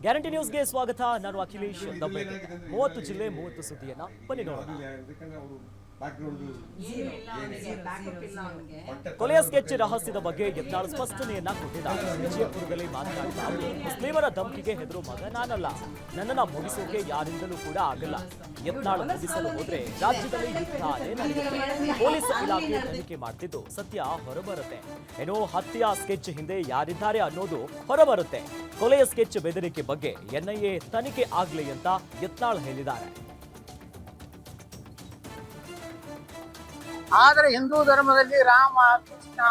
Guarantee ನ್ಯೂಸ್ಗೆ ಸ್ವಾಗತ. ನಾನು ಅಖಿಲೇಶ್ ದಬ್ಬೆ. 30 ಜಿಲ್ಲೆ 30 ಸುದ್ದಿಯನ್ನ ಬನ್ನಿ ನೋಡೋಣ. ಕೊಲೆಯ ಸ್ಕೆಚ್ ರಹಸ್ಯದ ಬಗ್ಗೆ ಯತ್ನಾಳ್ ಸ್ಪಷ್ಟನೆಯನ್ನ ಕೊಟ್ಟಿದ್ದಾರೆ. ವಿಜಯಪುರದಲ್ಲಿ ಮಾತನಾಡಿದ ಅವರು, ಮುಸ್ಲಿಮರ ಧಮಕಿಗೆ ಹೆದರು ಮಗ ನಾನಲ್ಲ, ನನ್ನನ್ನ ಮುಗಿಸೋಕೆ ಯಾರಿಂದಲೂ ಕೂಡ ಆಗಲ್ಲ. ಯತ್ನಾಳ್ ಮುಗಿಸಲು ಹೋದ್ರೆ ರಾಜ್ಯದಲ್ಲಿ ಯುದ್ಧನೇ ನಡೆಯುತ್ತೆ. ಪೊಲೀಸ್ ಇಲಾಖೆ ತನಿಖೆ ಮಾಡ್ತಿದ್ದು ಸತ್ಯ ಹೊರಬರುತ್ತೆ. ಏನೋ ಹತ್ಯೆಯ ಸ್ಕೆಚ್ ಹಿಂದೆ ಯಾರಿದ್ದಾರೆ ಅನ್ನೋದು ಹೊರಬರುತ್ತೆ. ಕೊಲೆಯ ಸ್ಕೆಚ್ ಬೆದರಿಕೆ ಬಗ್ಗೆ ಎನ್ಐಎ ತನಿಖೆ ಆಗ್ಲಿ ಅಂತ ಯತ್ನಾಳ್ ಹೇಳಿದ್ದಾರೆ. ಆದರೆ ಹಿಂದೂ ಧರ್ಮದಲ್ಲಿ ರಾಮ, ಕೃಷ್ಣ,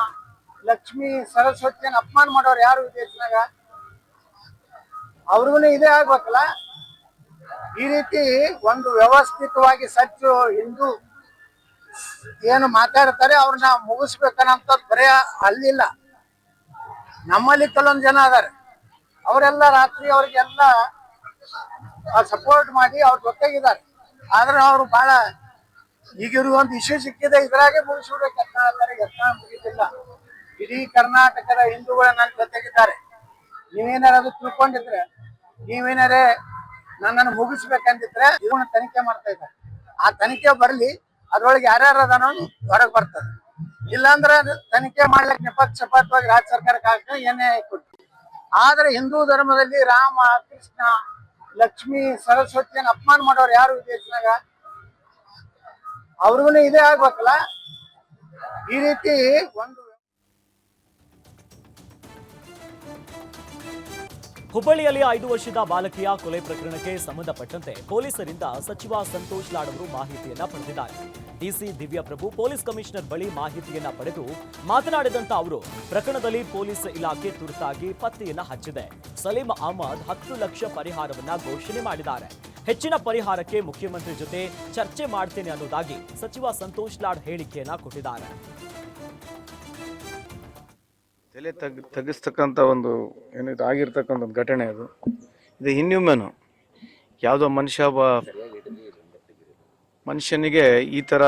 ಲಕ್ಷ್ಮಿ, ಸರಸ್ವತಿಯನ್ನು ಅಪಮಾನ ಮಾಡೋರು ಯಾರು ದೇಶನಾಗ? ಅವ್ರಿಗೂ ಇದೇ ಆಗ್ಬೇಕಲ್ಲ. ಈ ರೀತಿ ಒಂದು ವ್ಯವಸ್ಥಿತವಾಗಿ ಸಚ್ಚು ಹಿಂದೂ ಏನು ಮಾತಾಡ್ತಾರೆ ಅವ್ರನ್ನ ಮುಗಿಸ್ಬೇಕನ್ನಂತ ಬರೆಯ ಅಲ್ಲಿಲ್ಲ. ನಮ್ಮಲ್ಲಿ ಕೆಲವೊಂದು ಜನ ಅದಾರೆ, ಅವರೆಲ್ಲ ರಾತ್ರಿ ಅವ್ರಿಗೆಲ್ಲ ಸಪೋರ್ಟ್ ಮಾಡಿ ಅವ್ರು ಜೊತೆಗಿದ್ದಾರೆ. ಆದ್ರೆ ಅವರು ಬಹಳ ಈಗಿರುವ ಒಂದು ಇಶ್ಯೂ ಸಿಕ್ಕಿದೆ, ಇದ್ರಾಗೆ ಮುಗಿಸ್ಬಿಡ್ಬೇಕು. ಯತ್ನಾಳ್ ಮುಗಿದಿಲ್ಲ. ಇಡೀ ಕರ್ನಾಟಕದ ಹಿಂದೂಗಳು ನನ್ನ ಜೊತೆಗಿದ್ದಾರೆ. ನೀವೇನಾರ ಅದು ತಿಳ್ಕೊಂಡಿದ್ರೆ, ನೀವೇನಾರೇ ನನ್ನನ್ನು ಮುಗಿಸ್ಬೇಕಂದಿದ್ರೆ ಇವನ್ನ ತನಿಖೆ ಮಾಡ್ತಾ ಇದ್ದಾರೆ. ಆ ತನಿಖೆ ಬರ್ಲಿ, ಅದ್ರೊಳಗೆ ಯಾರ್ಯಾರು ಅದನ್ನೋ ಹೊರಗೆ ಬರ್ತದೆ. ಇಲ್ಲಾಂದ್ರೆ ತನಿಖೆ ಮಾಡ್ಲಿಕ್ಕೆ ನಿಪಕ್ಷಪಾತವಾಗಿ ರಾಜ್ಯ ಸರ್ಕಾರಕ್ಕೆ ಆಗ್ತದೆ, ಏನೇ ಕೊಟ್ಟು. ಆದ್ರೆ ಹಿಂದೂ ಧರ್ಮದಲ್ಲಿ ರಾಮ, ಕೃಷ್ಣ, ಲಕ್ಷ್ಮಿ, ಸರಸ್ವತಿಯನ್ನು ಅಪಮಾನ ಮಾಡೋರು ಯಾರು ದೇಶನಾಗ? ಅವ್ರಿಗೂ ಇದೇ ಆಗ್ಬೇಕಲ್ಲ. ಈ ರೀತಿ ಒಂದು ಹುಬ್ಬಳ್ಳಿಯಲ್ಲಿ 5 ವರ್ಷದ ಬಾಲಕಿಯ ಕೊಲೆ ಪ್ರಕರಣಕ್ಕೆ ಸಂಬಂಧಪಟ್ಟಂತೆ ಪೊಲೀಸರಿಂದ ಸಚಿವ ಸಂತೋಷ್ ಲಾಡ್ ಅವರು ಮಾಹಿತಿಯನ್ನ ಪಡೆದಿದ್ದಾರೆ. ಡಿಸಿ ದಿವ್ಯಾ ಪ್ರಭು ಪೊಲೀಸ್ ಕಮಿಷನರ್ ಬಳಿ ಮಾಹಿತಿಯನ್ನ ಪಡೆದು ಮಾತನಾಡಿದಂತ ಅವರು, ಪ್ರಕರಣದಲ್ಲಿ ಪೊಲೀಸ್ ಇಲಾಖೆ ತುರ್ತಾಗಿ ಪತ್ತೆಯನ್ನ ಹಚ್ಚಿದೆ. ಸಲೀಂ ಅಹಮದ್ 10 ಲಕ್ಷ ಪರಿಹಾರವನ್ನ ಘೋಷಣೆ ಮಾಡಿದ್ದಾರೆ. ಹೆಚ್ಚಿನ ಪರಿಹಾರಕ್ಕೆ ಮುಖ್ಯಮಂತ್ರಿ ಜೊತೆ ಚರ್ಚೆ ಮಾಡ್ತೇನೆ ಅನ್ನೋದಾಗಿ ಸಚಿವ ಸಂತೋಷ್ ಲಾಡ್ ಹೇಳಿಕೆಯನ್ನ ಕೊಟ್ಟಿದ್ದಾರೆ. ತಲೆ ತಗ್ಗಿಸ್ತಕ್ಕಂಥ ಒಂದು ಏನಿದು ಆಗಿರ್ತಕ್ಕಂಥ ಒಂದು ಘಟನೆ ಅದು. ಇದು ಇನ್ಹ್ಯೂಮನು. ಯಾವುದೋ ಮನುಷ್ಯನಿಗೆ ಈ ಥರ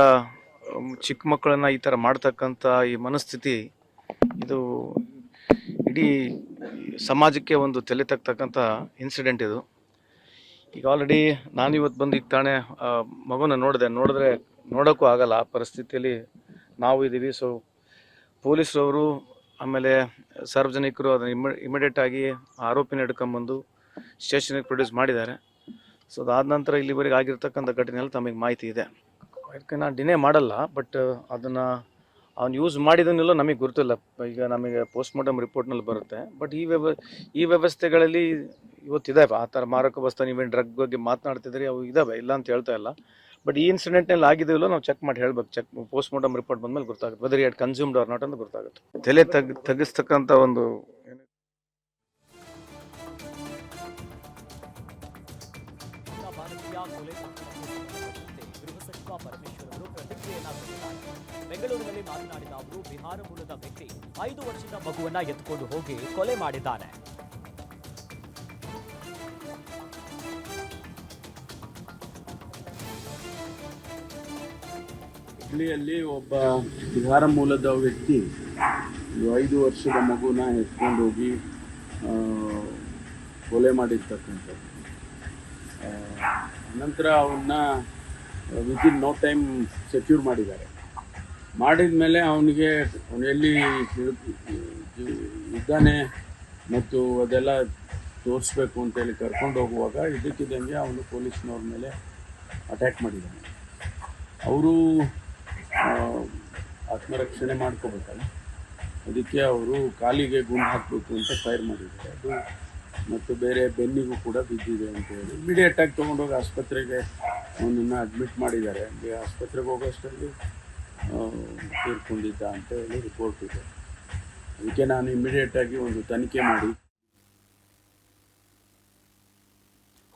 ಚಿಕ್ಕ ಮಕ್ಕಳನ್ನ ಈ ಥರ ಮಾಡ್ತಕ್ಕಂಥ ಈ ಮನಸ್ಥಿತಿ, ಇದು ಇಡೀ ಸಮಾಜಕ್ಕೆ ಒಂದು ತಲೆ ತಗ್ತಕ್ಕಂಥ ಇನ್ಸಿಡೆಂಟ್ ಇದು. ಈಗ ಆಲ್ರೆಡಿ ನಾನಿವತ್ತು ಬಂದು ಈಗ ತಾನೇ ಮಗುನ ನೋಡಿದ್ರೆ ನೋಡೋಕ್ಕೂ ಆಗಲ್ಲ ಆ ಪರಿಸ್ಥಿತಿಯಲ್ಲಿ ನಾವು ಇದ್ದೀವಿ. ಸೊ ಪೊಲೀಸರವರು ಆಮೇಲೆ ಸಾರ್ವಜನಿಕರು ಅದನ್ನು ಇಮಿಡಿಯೇಟ್ ಆಗಿ ಆರೋಪಿನ ಹಿಡ್ಕೊಂಬಂದು ಸ್ಟೇಷನಿಗೆ ಪ್ರೊಡ್ಯೂಸ್ ಮಾಡಿದ್ದಾರೆ. ಸೊ ಅದಾದ ನಂತರ ಇಲ್ಲಿವರೆಗೆ ಆಗಿರ್ತಕ್ಕಂಥ ಘಟನೆಯಲ್ಲಿ ತಮಗೆ ಮಾಹಿತಿ ಇದೆ. ಅದಕ್ಕೆ ನಾನು ಡಿನೇ ಮಾಡಲ್ಲ, ಬಟ್ ಅದನ್ನು ಅವ್ನು ಯೂಸ್ ಮಾಡಿದನ್ನೆಲ್ಲ ನಮಗೆ ಗೊತ್ತಿಲ್ಲ. ಈಗ ನಮಗೆ ಪೋಸ್ಟ್ ಮಾರ್ಟಮ್ ರಿಪೋರ್ಟ್ನಲ್ಲಿ ಬರುತ್ತೆ. ಬಟ್ ಈ ವ್ಯವಸ್ಥೆಗಳಲ್ಲಿ ಇವತ್ತಿದ್ದಾವೆ ಆ ಥರ ಮಾರಕ ವಸ್ತು. ನೀವೇನು ಡ್ರಗ್ ಬಗ್ಗೆ ಮಾತನಾಡ್ತಿದ್ರಿ, ಅವು ಇದ್ದಾವೆ, ಇಲ್ಲ ಅಂತ ಹೇಳ್ತಾ ಇಲ್ಲ. ಬಟ್ ಈ ಇನ್ಸಿಡೆಂಟ್ನಲ್ಲಿ ಆಗಿದೆಯಲ್ಲ, ನಾವು ಚೆಕ್ ಮಾಡಿ ಹೇಳ್ಬೇಕು. ಪೋಸ್ಟ್ ಮಾರ್ಟಮ್ ರಿಪೋರ್ಟ್ ಬಂದ್ಮೇಲೆ ಗೊತ್ತಾಗುತ್ತೆ whether it consumed or not ಅಂತ ಗೊತ್ತಾಗುತ್ತೆ. ತಲೆ ತಗ್ಗಿಸ್ತಕ್ಕಂಥ ಒಂದು ಗೃಹ ಸಚಿವ ಪರಮೇಶ್ವರ್ ಅವರು ಪ್ರತಿಕ್ರಿಯೆಯನ್ನ ಕೊಟ್ಟಿದ್ದಾರೆ. ಬೆಂಗಳೂರಿನಲ್ಲಿ ಮಾತನಾಡಿದ ಅವರು, ಬಿಹಾರ ಮೂಲದ ವ್ಯಕ್ತಿ 5 ವರ್ಷದ ಮಗುವನ್ನ ಎತ್ಕೊಂಡು ಹೋಗಿ ಕೊಲೆ ಮಾಡಿದ್ದಾನೆ. ಹುಬ್ಬಳ್ಳಿಯಲ್ಲಿ ಒಬ್ಬ ಬಿಹಾರ ಮೂಲದ ವ್ಯಕ್ತಿ 5 ವರ್ಷದ ಮಗುನ ಎತ್ಕೊಂಡು ಹೋಗಿ ಕೊಲೆ ಮಾಡಿರ್ತಕ್ಕಂಥದ್ದು. ನಂತರ ಅವನ್ನ ವಿತಿನ್ ನೋ ಟೈಮ್ ಸೆಕ್ಯೂರ್ ಮಾಡಿದ್ದಾರೆ. ಮಾಡಿದ ಮೇಲೆ ಅವನಿಗೆ ಎಲ್ಲಿ ಇದ್ದಾನೆ ಮತ್ತು ಅದೆಲ್ಲ ತೋರಿಸ್ಬೇಕು ಅಂತೇಳಿ ಕರ್ಕೊಂಡು ಹೋಗುವಾಗ ಇದಕ್ಕಿದ್ದಂಗೆ ಅವನು ಪೊಲೀಸ್ನವ್ರ ಮೇಲೆ ಅಟ್ಯಾಕ್ ಮಾಡಿದ್ದಾನೆ. ಅವರು ಆತ್ಮರಕ್ಷಣೆ ಮಾಡ್ಕೋಬೇಕಲ್ಲ, ಅದಕ್ಕೆ ಅವರು ಕಾಲಿಗೆ ಗುಂಡು ಹಾಕಬೇಕು ಅಂತ ಫೈರ್ ಮಾಡಿದ್ದಾರೆ. ಅದು ಮತ್ತು ಬೇರೆ ಬೆನ್ನಿಗೂ ಕೂಡ ಬಿದ್ದಿದೆ ಅಂತ ಹೇಳಿ ಇಮಿಡಿಯೇಟಾಗಿ ತೊಗೊಂಡೋಗಿ ಆಸ್ಪತ್ರೆಗೆ ಅವನನ್ನು ಅಡ್ಮಿಟ್ ಮಾಡಿದ್ದಾರೆ. ಆಸ್ಪತ್ರೆಗೆ ಹೋಗೋಷ್ಟರಲ್ಲಿ ತೀರ್ಕೊಂಡಿದ್ದ ಅಂತ ಹೇಳಿ ರಿಪೋರ್ಟ್ ಇದೆ. ಅದಕ್ಕೆ ನಾನು ಇಮಿಡಿಯೇಟಾಗಿ ಒಂದು ತನಿಖೆ ಮಾಡಿ.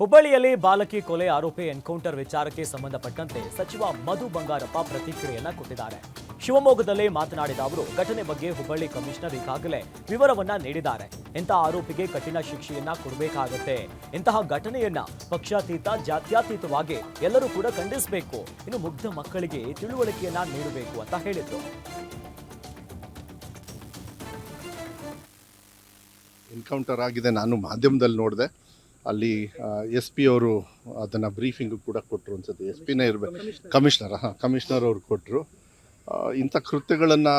ಹುಬ್ಬಳ್ಳಿಯಲ್ಲಿ ಬಾಲಕಿ ಕೊಲೆ ಆರೋಪಿ ಎನ್ಕೌಂಟರ್ ವಿಚಾರಕ್ಕೆ ಸಂಬಂಧಪಟ್ಟಂತೆ ಸಚಿವ ಮಧು ಬಂಗಾರಪ್ಪ ಪ್ರತಿಕ್ರಿಯೆಯನ್ನ ಕೊಟ್ಟಿದ್ದಾರೆ. ಶಿವಮೊಗ್ಗದಲ್ಲಿ ಮಾತನಾಡಿದ ಅವರು, ಘಟನೆ ಬಗ್ಗೆ ಹುಬ್ಬಳ್ಳಿ ಕಮಿಷನರ್ ಈಗಾಗಲೇ ವಿವರವನ್ನ ನೀಡಿದ್ದಾರೆ. ಇಂತಹ ಆರೋಪಿಗೆ ಕಠಿಣ ಶಿಕ್ಷೆಯನ್ನ ಕೊಡಬೇಕಾಗುತ್ತೆ. ಇಂತಹ ಘಟನೆಯನ್ನ ಪಕ್ಷಾತೀತ, ಜಾತ್ಯತೀತವಾಗಿ ಎಲ್ಲರೂ ಕೂಡ ಖಂಡಿಸಬೇಕು. ಇನ್ನು ಮುಗ್ಧ ಮಕ್ಕಳಿಗೆ ತಿಳುವಳಿಕೆಯನ್ನ ನೀಡಬೇಕು ಅಂತ ಹೇಳಿದ್ರು. ಎನ್ಕೌಂಟರ್ ಆಗಿದೆ, ನಾನು ಮಾಧ್ಯಮದಲ್ಲಿ ನೋಡಿದೆ. ಅಲ್ಲಿ SP ಅವರು ಅದನ್ನು ಬ್ರೀಫಿಂಗು ಕೂಡ ಕೊಟ್ಟರು ಅನ್ಸುತ್ತೆ. SP ಇರಬೇಕು, ಕಮಿಷನರ್ ಅವರು ಕೊಟ್ಟರು. ಇಂಥ ಕೃತ್ಯಗಳನ್ನು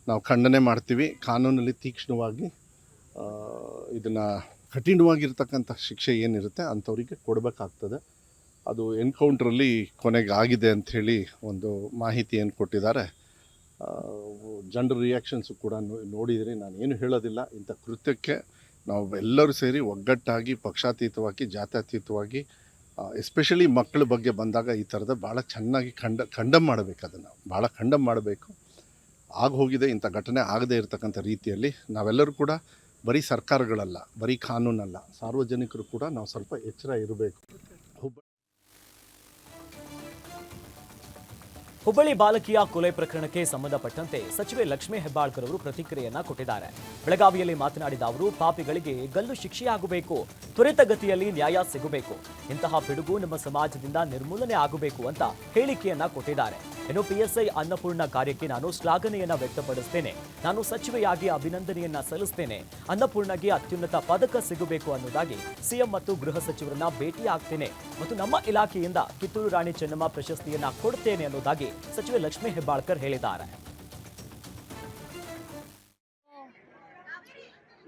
ನಾವು ಖಂಡನೆ ಮಾಡ್ತೀವಿ. ಕಾನೂನಲ್ಲಿ ತೀಕ್ಷ್ಣವಾಗಿ ಇದನ್ನು ಕಠಿಣವಾಗಿರ್ತಕ್ಕಂಥ ಶಿಕ್ಷೆ ಏನಿರುತ್ತೆ ಅಂಥವರಿಗೆ ಕೊಡಬೇಕಾಗ್ತದೆ. ಅದು ಎನ್ಕೌಂಟ್ರಲ್ಲಿ ಕೊನೆಗೆ ಆಗಿದೆ ಅಂಥೇಳಿ ಒಂದು ಮಾಹಿತಿಯನ್ನು ಕೊಟ್ಟಿದ್ದಾರೆ. ಜನರ ರಿಯಾಕ್ಷನ್ಸು ಕೂಡ ನೋಡಿದರೆ ನಾನು ಏನು ಹೇಳೋದಿಲ್ಲ. ಇಂಥ ಕೃತ್ಯಕ್ಕೆ ನಾವು ಎಲ್ಲರೂ ಸೇರಿ ಒಗ್ಗಟ್ಟಾಗಿ, ಪಕ್ಷಾತೀತವಾಗಿ, ಜಾತ್ಯತೀತವಾಗಿ, ಎಸ್ಪೆಷಲಿ ಮಕ್ಕಳ ಬಗ್ಗೆ ಬಂದಾಗ ಈ ಥರದ ಭಾಳ ಚೆನ್ನಾಗಿ ಖಂಡಮ್ ಮಾಡಬೇಕು. ಅದನ್ನು ಭಾಳ ಖಂಡಮ್ ಮಾಡಬೇಕು. ಹೋಗಿದೆ ಇಂಥ ಘಟನೆ ಆಗದೇ ಇರತಕ್ಕಂಥ ರೀತಿಯಲ್ಲಿ ನಾವೆಲ್ಲರೂ ಕೂಡ ಬರೀ ಸರ್ಕಾರಗಳಲ್ಲ, ಬರೀ ಕಾನೂನಲ್ಲ, ಸಾರ್ವಜನಿಕರು ಕೂಡ ನಾವು ಸ್ವಲ್ಪ ಎಚ್ಚರ ಇರಬೇಕು. ಹುಬ್ಬಳ್ಳಿ ಬಾಲಕಿಯ ಕೊಲೆ ಪ್ರಕರಣಕ್ಕೆ ಸಂಬಂಧಪಟ್ಟಂತೆ ಸಚಿವೆ ಲಕ್ಷ್ಮೀ ಹೆಬ್ಬಾಳ್ಕರ್ ಅವರು ಪ್ರತಿಕ್ರಿಯೆಯನ್ನ ಕೊಟ್ಟಿದ್ದಾರೆ. ಬೆಳಗಾವಿಯಲ್ಲಿ ಮಾತನಾಡಿದ ಅವರು, ಪಾಪಿಗಳಿಗೆ ಗಲ್ಲು ಶಿಕ್ಷೆಯಾಗಬೇಕು, ತ್ವರಿತಗತಿಯಲ್ಲಿ ನ್ಯಾಯ ಸಿಗಬೇಕು, ಇಂತಹ ಪಿಡುಗು ನಮ್ಮ ಸಮಾಜದಿಂದ ನಿರ್ಮೂಲನೆ ಆಗಬೇಕು ಅಂತ ಹೇಳಿಕೆಯನ್ನ ಕೊಟ್ಟಿದ್ದಾರೆ. ಇನ್ನು PSI ಅನ್ನಪೂರ್ಣ ಕಾರ್ಯಕ್ಕೆ ನಾನು ಶ್ಲಾಘನೆಯನ್ನ ವ್ಯಕ್ತಪಡಿಸ್ತೇನೆ. ನಾನು ಸಚಿವೆಯಾಗಿ ಅಭಿನಂದನೆಯನ್ನ ಸಲ್ಲಿಸ್ತೇನೆ. ಅನ್ನಪೂರ್ಣಗೆ ಅತ್ಯುನ್ನತ ಪದಕ ಸಿಗಬೇಕು ಅನ್ನೋದಾಗಿ ಸಿಎಂ ಮತ್ತು ಗೃಹ ಸಚಿವರನ್ನ ಭೇಟಿ ಆಗ್ತೇನೆ ಮತ್ತು ನಮ್ಮ ಇಲಾಖೆಯಿಂದ ಕಿತ್ತೂರು ರಾಣಿ ಚೆನ್ನಮ್ಮ ಪ್ರಶಸ್ತಿಯನ್ನ ಕೊಡ್ತೇನೆ ಅನ್ನೋದಾಗಿ ಸಚಿವೆ ಲಕ್ಷ್ಮೀ ಹೆಬ್ಬಾಳ್ಕರ್ ಹೇಳಿದ್ದಾರೆ.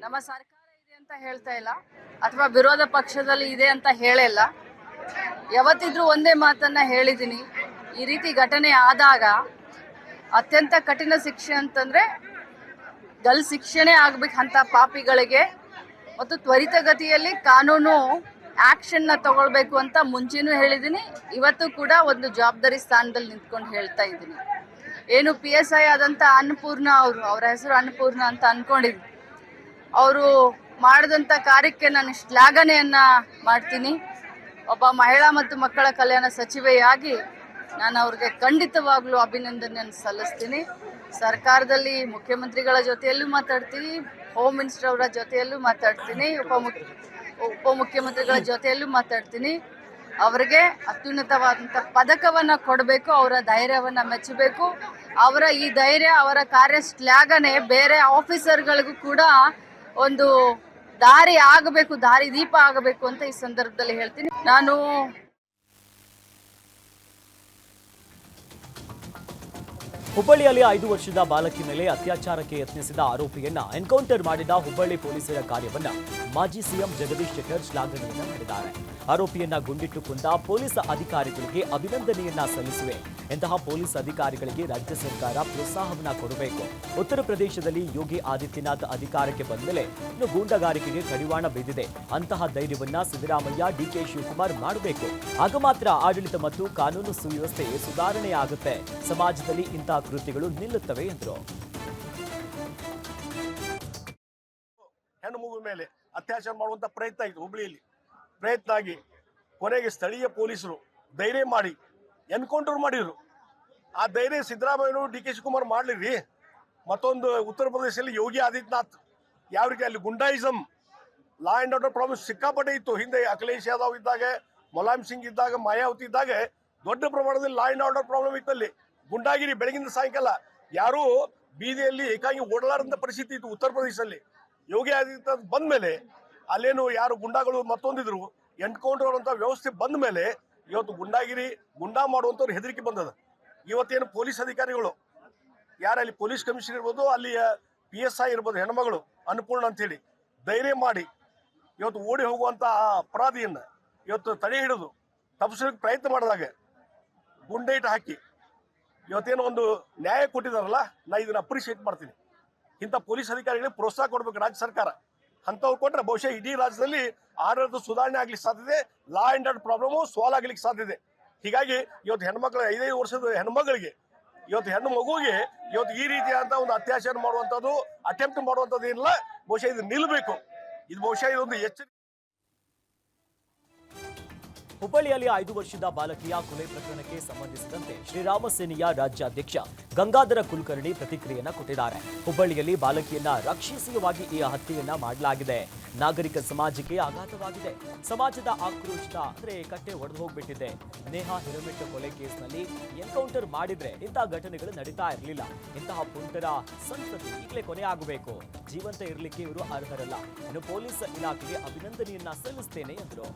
ನಮ್ಮ ಸರ್ಕಾರ ಇದೆ ಅಂತ ಹೇಳ್ತಾ ಇಲ್ಲ, ಅಥವಾ ವಿರೋಧ ಪಕ್ಷದಲ್ಲಿ ಇದೆ ಅಂತ ಹೇಳಿಲ್ಲ. ಯಾವತ್ತಿದ್ರೂ ಒಂದೇ ಮಾತನ್ನ ಹೇಳಿದ್ದೀನಿ, ಈ ರೀತಿ ಘಟನೆ ಆದಾಗ ಅತ್ಯಂತ ಕಠಿಣ ಶಿಕ್ಷೆ ಅಂತಂದ್ರೆ ಗಲ್ ಶಿಕ್ಷೆನೇ ಆಗ್ಬೇಕಂತ ಪಾಪಿಗಳಿಗೆ, ಮತ್ತು ತ್ವರಿತಗತಿಯಲ್ಲಿ ಕಾನೂನು ಆಕ್ಷನ್ನ ತಗೊಳ್ಬೇಕು ಅಂತ ಮುಂಚೆನೂ ಹೇಳಿದ್ದೀನಿ. ಇವತ್ತು ಕೂಡ ಒಂದು ಜವಾಬ್ದಾರಿ ಸ್ಥಾನದಲ್ಲಿ ನಿಂತ್ಕೊಂಡು ಹೇಳ್ತಾ ಇದ್ದೀನಿ. ಏನು PSI ಆದಂಥ ಅನ್ನಪೂರ್ಣ ಅವರ ಹೆಸರು ಅನ್ನಪೂರ್ಣ ಅಂತ ಅನ್ಕೊಂಡಿದ್ವಿ. ಅವರು ಮಾಡಿದಂಥ ಕಾರ್ಯಕ್ಕೆ ನಾನು ಶ್ಲಾಘನೆಯನ್ನ ಮಾಡ್ತೀನಿ. ಒಬ್ಬ ಮಹಿಳಾ ಮತ್ತು ಮಕ್ಕಳ ಕಲ್ಯಾಣ ಸಚಿವೆಯಾಗಿ ನಾನು ಅವ್ರಿಗೆ ಖಂಡಿತವಾಗ್ಲೂ ಅಭಿನಂದನೆಯನ್ನು ಸಲ್ಲಿಸ್ತೀನಿ. ಸರ್ಕಾರದಲ್ಲಿ ಮುಖ್ಯಮಂತ್ರಿಗಳ ಜೊತೆಯಲ್ಲೂ ಮಾತಾಡ್ತೀನಿ, ಹೋಮ್ ಮಿನಿಸ್ಟರ್ ಅವರ ಜೊತೆಯಲ್ಲೂ ಮಾತಾಡ್ತೀನಿ, ಉಪಮುಖ್ಯಮಂತ್ರಿಗಳ ಜೊತೆಯಲ್ಲೂ ಮಾತಾಡ್ತೀನಿ. ಅವರಿಗೆ ಅತ್ಯುನ್ನತವಾದಂಥ ಪದಕವನ್ನು ಕೊಡಬೇಕು, ಅವರ ಧೈರ್ಯವನ್ನು ಮೆಚ್ಚಬೇಕು. ಅವರ ಈ ಧೈರ್ಯ, ಅವರ ಕಾರ್ಯ ಶ್ಲಾಘನೆ ಬೇರೆ ಆಫೀಸರ್ಗಳಿಗೂ ಕೂಡ ಒಂದು ದಾರಿ ಆಗಬೇಕು, ದಾರಿ ದೀಪ ಆಗಬೇಕು ಅಂತ ಈ ಸಂದರ್ಭದಲ್ಲಿ ಹೇಳ್ತೀನಿ. ನಾನು ಹುಬ್ಬಳ್ಳಿಯಲ್ಲಿ 5 ವರ್ಷದ ಬಾಲಕಿ ಮೇಲೆ ಅತ್ಯಾಚಾರಕ್ಕೆ ಯತ್ನಿಸಿದ ಆರೋಪಿಯನ್ನ ಎನ್ಕೌಂಟರ್ ಮಾಡಿದ ಹುಬ್ಬಳ್ಳಿ ಪೊಲೀಸರ ಕಾರ್ಯವನ್ನ ಮಾಜಿ ಸಿಎಂ ಜಗದೀಶ್ ಶೆಟ್ಟರ್ ಶ್ಲಾಘನೆಯನ್ನ ಮಾಡಿದ್ದಾರೆ. ಆರೋಪಿಯನ್ನ ಗುಂಡಿಟ್ಟು ಕೊಂದ ಪೊಲೀಸ್ ಅಧಿಕಾರಿಗಳಿಗೆ ಅಭಿನಂದನೆಯನ್ನ ಸಲ್ಲಿಸುವೆ. ಇಂತಹ ಪೊಲೀಸ್ ಅಧಿಕಾರಿಗಳಿಗೆ ರಾಜ್ಯ ಸರ್ಕಾರ ಪ್ರೋತ್ಸಾಹವನ್ನ ಕೊಡಬೇಕು. ಉತ್ತರ ಪ್ರದೇಶದಲ್ಲಿ ಯೋಗಿ ಆದಿತ್ಯನಾಥ್ ಅಧಿಕಾರಕ್ಕೆ ಬಂದ ಮೇಲೆ ಇನ್ನು ಗೂಂಡಾಗಾರಿಕೆಗೆ ಕಡಿವಾಣ ಬಿದ್ದಿದೆ. ಅಂತಹ ಧೈರ್ಯವನ್ನ ಸಿದ್ದರಾಮಯ್ಯ, DK ಶಿವಕುಮಾರ್ ಮಾಡಬೇಕು. ಆಗ ಮಾತ್ರ ಆಡಳಿತ ಮತ್ತು ಕಾನೂನು ಸುವ್ಯವಸ್ಥೆ ಸುಧಾರಣೆಯಾಗುತ್ತೆ, ಸಮಾಜದಲ್ಲಿ ಇಂತಹ ಕೃತ್ಯಗಳು ನಿಲ್ಲುತ್ತವೆ ಎಂದರು. ಹೆಣ್ಣು ಮಗು ಮೇಲೆ ಅತ್ಯಾಚಾರ ಮಾಡುವಂತ ಪ್ರಯತ್ನ ಇತ್ತು ಹುಬ್ಳಿಯಲ್ಲಿ. ಪ್ರಯತ್ನ ಆಗಿ ಕೊನೆಗೆ ಸ್ಥಳೀಯ ಪೊಲೀಸರು ಧೈರ್ಯ ಮಾಡಿ ಎನ್ಕೌಂಟರ್ ಮಾಡಿದ್ರು. ಆ ಧೈರ್ಯ ಸಿದ್ದರಾಮಯ್ಯನು, DK ಶಿವಕುಮಾರ್ ಮಾಡ್ಲಿರಿ. ಮತ್ತೊಂದು ಉತ್ತರ ಪ್ರದೇಶದಲ್ಲಿ ಯೋಗಿ ಆದಿತ್ಯನಾಥ್ ಯಾವ ರೀತಿ ಅಲ್ಲಿ ಗುಂಡಾಯಿಸಮ್, ಲಾ ಅಂಡ್ ಆರ್ಡರ್ ಪ್ರಾಬ್ಲಮ್ ಸಿಕ್ಕಾಪಟ್ಟೆ ಇತ್ತು. ಹಿಂದೆ ಅಖಿಲೇಶ್ ಯಾದವ್ ಇದ್ದಾಗ, ಮುಲಾಯಂ ಸಿಂಗ್ ಇದ್ದಾಗ, ಮಾಯಾವತಿ ಇದ್ದಾಗ ದೊಡ್ಡ ಪ್ರಮಾಣದಲ್ಲಿ ಲಾ ಅಂಡ್ ಆರ್ಡರ್ ಪ್ರಾಬ್ಲಮ್ ಇತ್ತಲ್ಲಿ. ಗುಂಡಾಗಿರಿ ಬೆಳಗಿನ ಸಾಯಂಕಾಲ ಯಾರು ಬೀದಿಯಲ್ಲಿ ಏಕಾಂಗಿ ಓಡಲಾರಂತ ಪರಿಸ್ಥಿತಿ ಇತ್ತು ಉತ್ತರ ಪ್ರದೇಶದಲ್ಲಿ. ಯೋಗಿ ಆದಿತ್ಯನಾಥ್ ಬಂದ ಮೇಲೆ ಅಲ್ಲೇನು ಯಾರು ಗುಂಡಾಗಳು ಮತ್ತೊಂದಿದ್ರು ಎನ್ಕೌಂಟರ್ ಅಂತ ವ್ಯವಸ್ಥೆ ಬಂದ ಮೇಲೆ ಇವತ್ತು ಗುಂಡಾ ಮಾಡುವಂಥವ್ರು ಹೆದರಿಕೆ ಬಂದದ. ಇವತ್ತೇನು ಪೊಲೀಸ್ ಅಧಿಕಾರಿಗಳು ಯಾರಲ್ಲಿ ಪೊಲೀಸ್ ಕಮಿಷನರ್ ಇರ್ಬೋದು, ಅಲ್ಲಿ PSI ಇರ್ಬೋದು, ಹೆಣ್ಮಗಳು ಅನ್ನಪೂರ್ಣ ಅಂತೇಳಿ ಧೈರ್ಯ ಮಾಡಿ ಇವತ್ತು ಓಡಿ ಹೋಗುವಂಥ ಆ ಅಪರಾಧಿಯನ್ನ ಇವತ್ತು ತಡೆ ಹಿಡಿದು ತಪ್ಪಿಸೋಕೆ ಪ್ರಯತ್ನ ಮಾಡಿದಾಗ ಗುಂಡೇಟ್ ಹಾಕಿ ಇವತ್ತೇನೋ ಒಂದು ನ್ಯಾಯ ಕೊಟ್ಟಿದಾರಲ್ಲ, ನಾ ಇದನ್ನ ಅಪ್ರಿಷಿಯೇಟ್ ಮಾಡ್ತೀನಿ. ಇಂಥ ಪೊಲೀಸ್ ಅಧಿಕಾರಿಗಳಿಗೆ ಪ್ರೋತ್ಸಾಹ ಕೊಡ್ಬೇಕು ರಾಜ್ಯ ಸರ್ಕಾರ. ಅಂಥವ್ರು ಕೊಟ್ಟರೆ ಬಹುಶಃ ಇಡೀ ರಾಜ್ಯದಲ್ಲಿ ಆಡಳಿತ ಸುಧಾರಣೆ ಆಗ್ಲಿಕ್ಕೆ ಸಾಧ್ಯತೆ, law and order problem solve ಆಗ್ಲಿಕ್ಕೆ ಸಾಧ್ಯತೆ. ಹೀಗಾಗಿ ಇವತ್ತು ಹೆಣ್ಮಕ್ಳು 5 ವರ್ಷದ ಹೆಣ್ಮಗಳಿಗೆ, ಇವತ್ತು ಹೆಣ್ಣು ಮಗುವಿಗೆ ಇವತ್ತು ಈ ರೀತಿಯಾದಂಥ ಒಂದು ಅತ್ಯಾಚಾರ ಮಾಡುವಂಥದ್ದು, ಅಟೆಂಪ್ಟ್ ಮಾಡುವಂಥದ್ದು ಏನಿಲ್ಲ. ಬಹುಶಃ ಇದು ನಿಲ್ಲಬೇಕು. ಇದು ಬಹುಶಃ ಇದೊಂದು ಎಚ್ಚರಿಕೆ. ಹುಬ್ಬಳ್ಳಿಯಲ್ಲಿ 5 ವರ್ಷದ ಬಾಲಕಿಯ ಕೊಲೆ ಪ್ರಕರಣಕ್ಕೆ ಸಂಬಂಧಿಸಿದಂತೆ ಶ್ರೀರಾಮ ಸೇನೆಯ ರಾಜ್ಯಾಧ್ಯಕ್ಷ ಗಂಗಾಧರ ಕುಲಕರ್ಣಿ ಪ್ರತಿಕ್ರಿಯೆಯನ್ನ ಕೊಟ್ಟಿದ್ದಾರೆ. ಹುಬ್ಬಳ್ಳಿಯಲ್ಲಿ ಬಾಲಕಿಯನ್ನ ರಾಕ್ಷಸೀಯವಾಗಿ ಈ ಹತ್ಯೆಯನ್ನ ಮಾಡಲಾಗಿದೆ. ನಾಗರಿಕ ಸಮಾಜಕ್ಕೆ ಆಘಾತವಾಗಿದೆ. ಸಮಾಜದ ಆಕ್ರೋಶದ ಕಟ್ಟೆ ಒಡೆದು ಹೋಗ್ಬಿಟ್ಟಿದೆ. ನೇಹಾ ಹಿರೇಮೆಟ್ಟು ಕೊಲೆ ಕೇಸ್ನಲ್ಲಿ ಎನ್ಕೌಂಟರ್ ಮಾಡಿದ್ರೆ ಇಂತಹ ಘಟನೆಗಳು ನಡೀತಾ ಇರಲಿಲ್ಲ. ಇಂತಹ ಪುಂಟರ ಸಂತತಿ ಈಗಲೇ ಕೊನೆ ಆಗಬೇಕು. ಜೀವಂತ ಇರಲಿಕ್ಕೆ ಇವರು ಅರ್ಹರಲ್ಲ. ಇನ್ನು ಪೊಲೀಸ್ ಇಲಾಖೆಗೆ ಅಭಿನಂದನೆಯನ್ನ ಸಲ್ಲಿಸುತ್ತೇನೆ ಎಂದರು.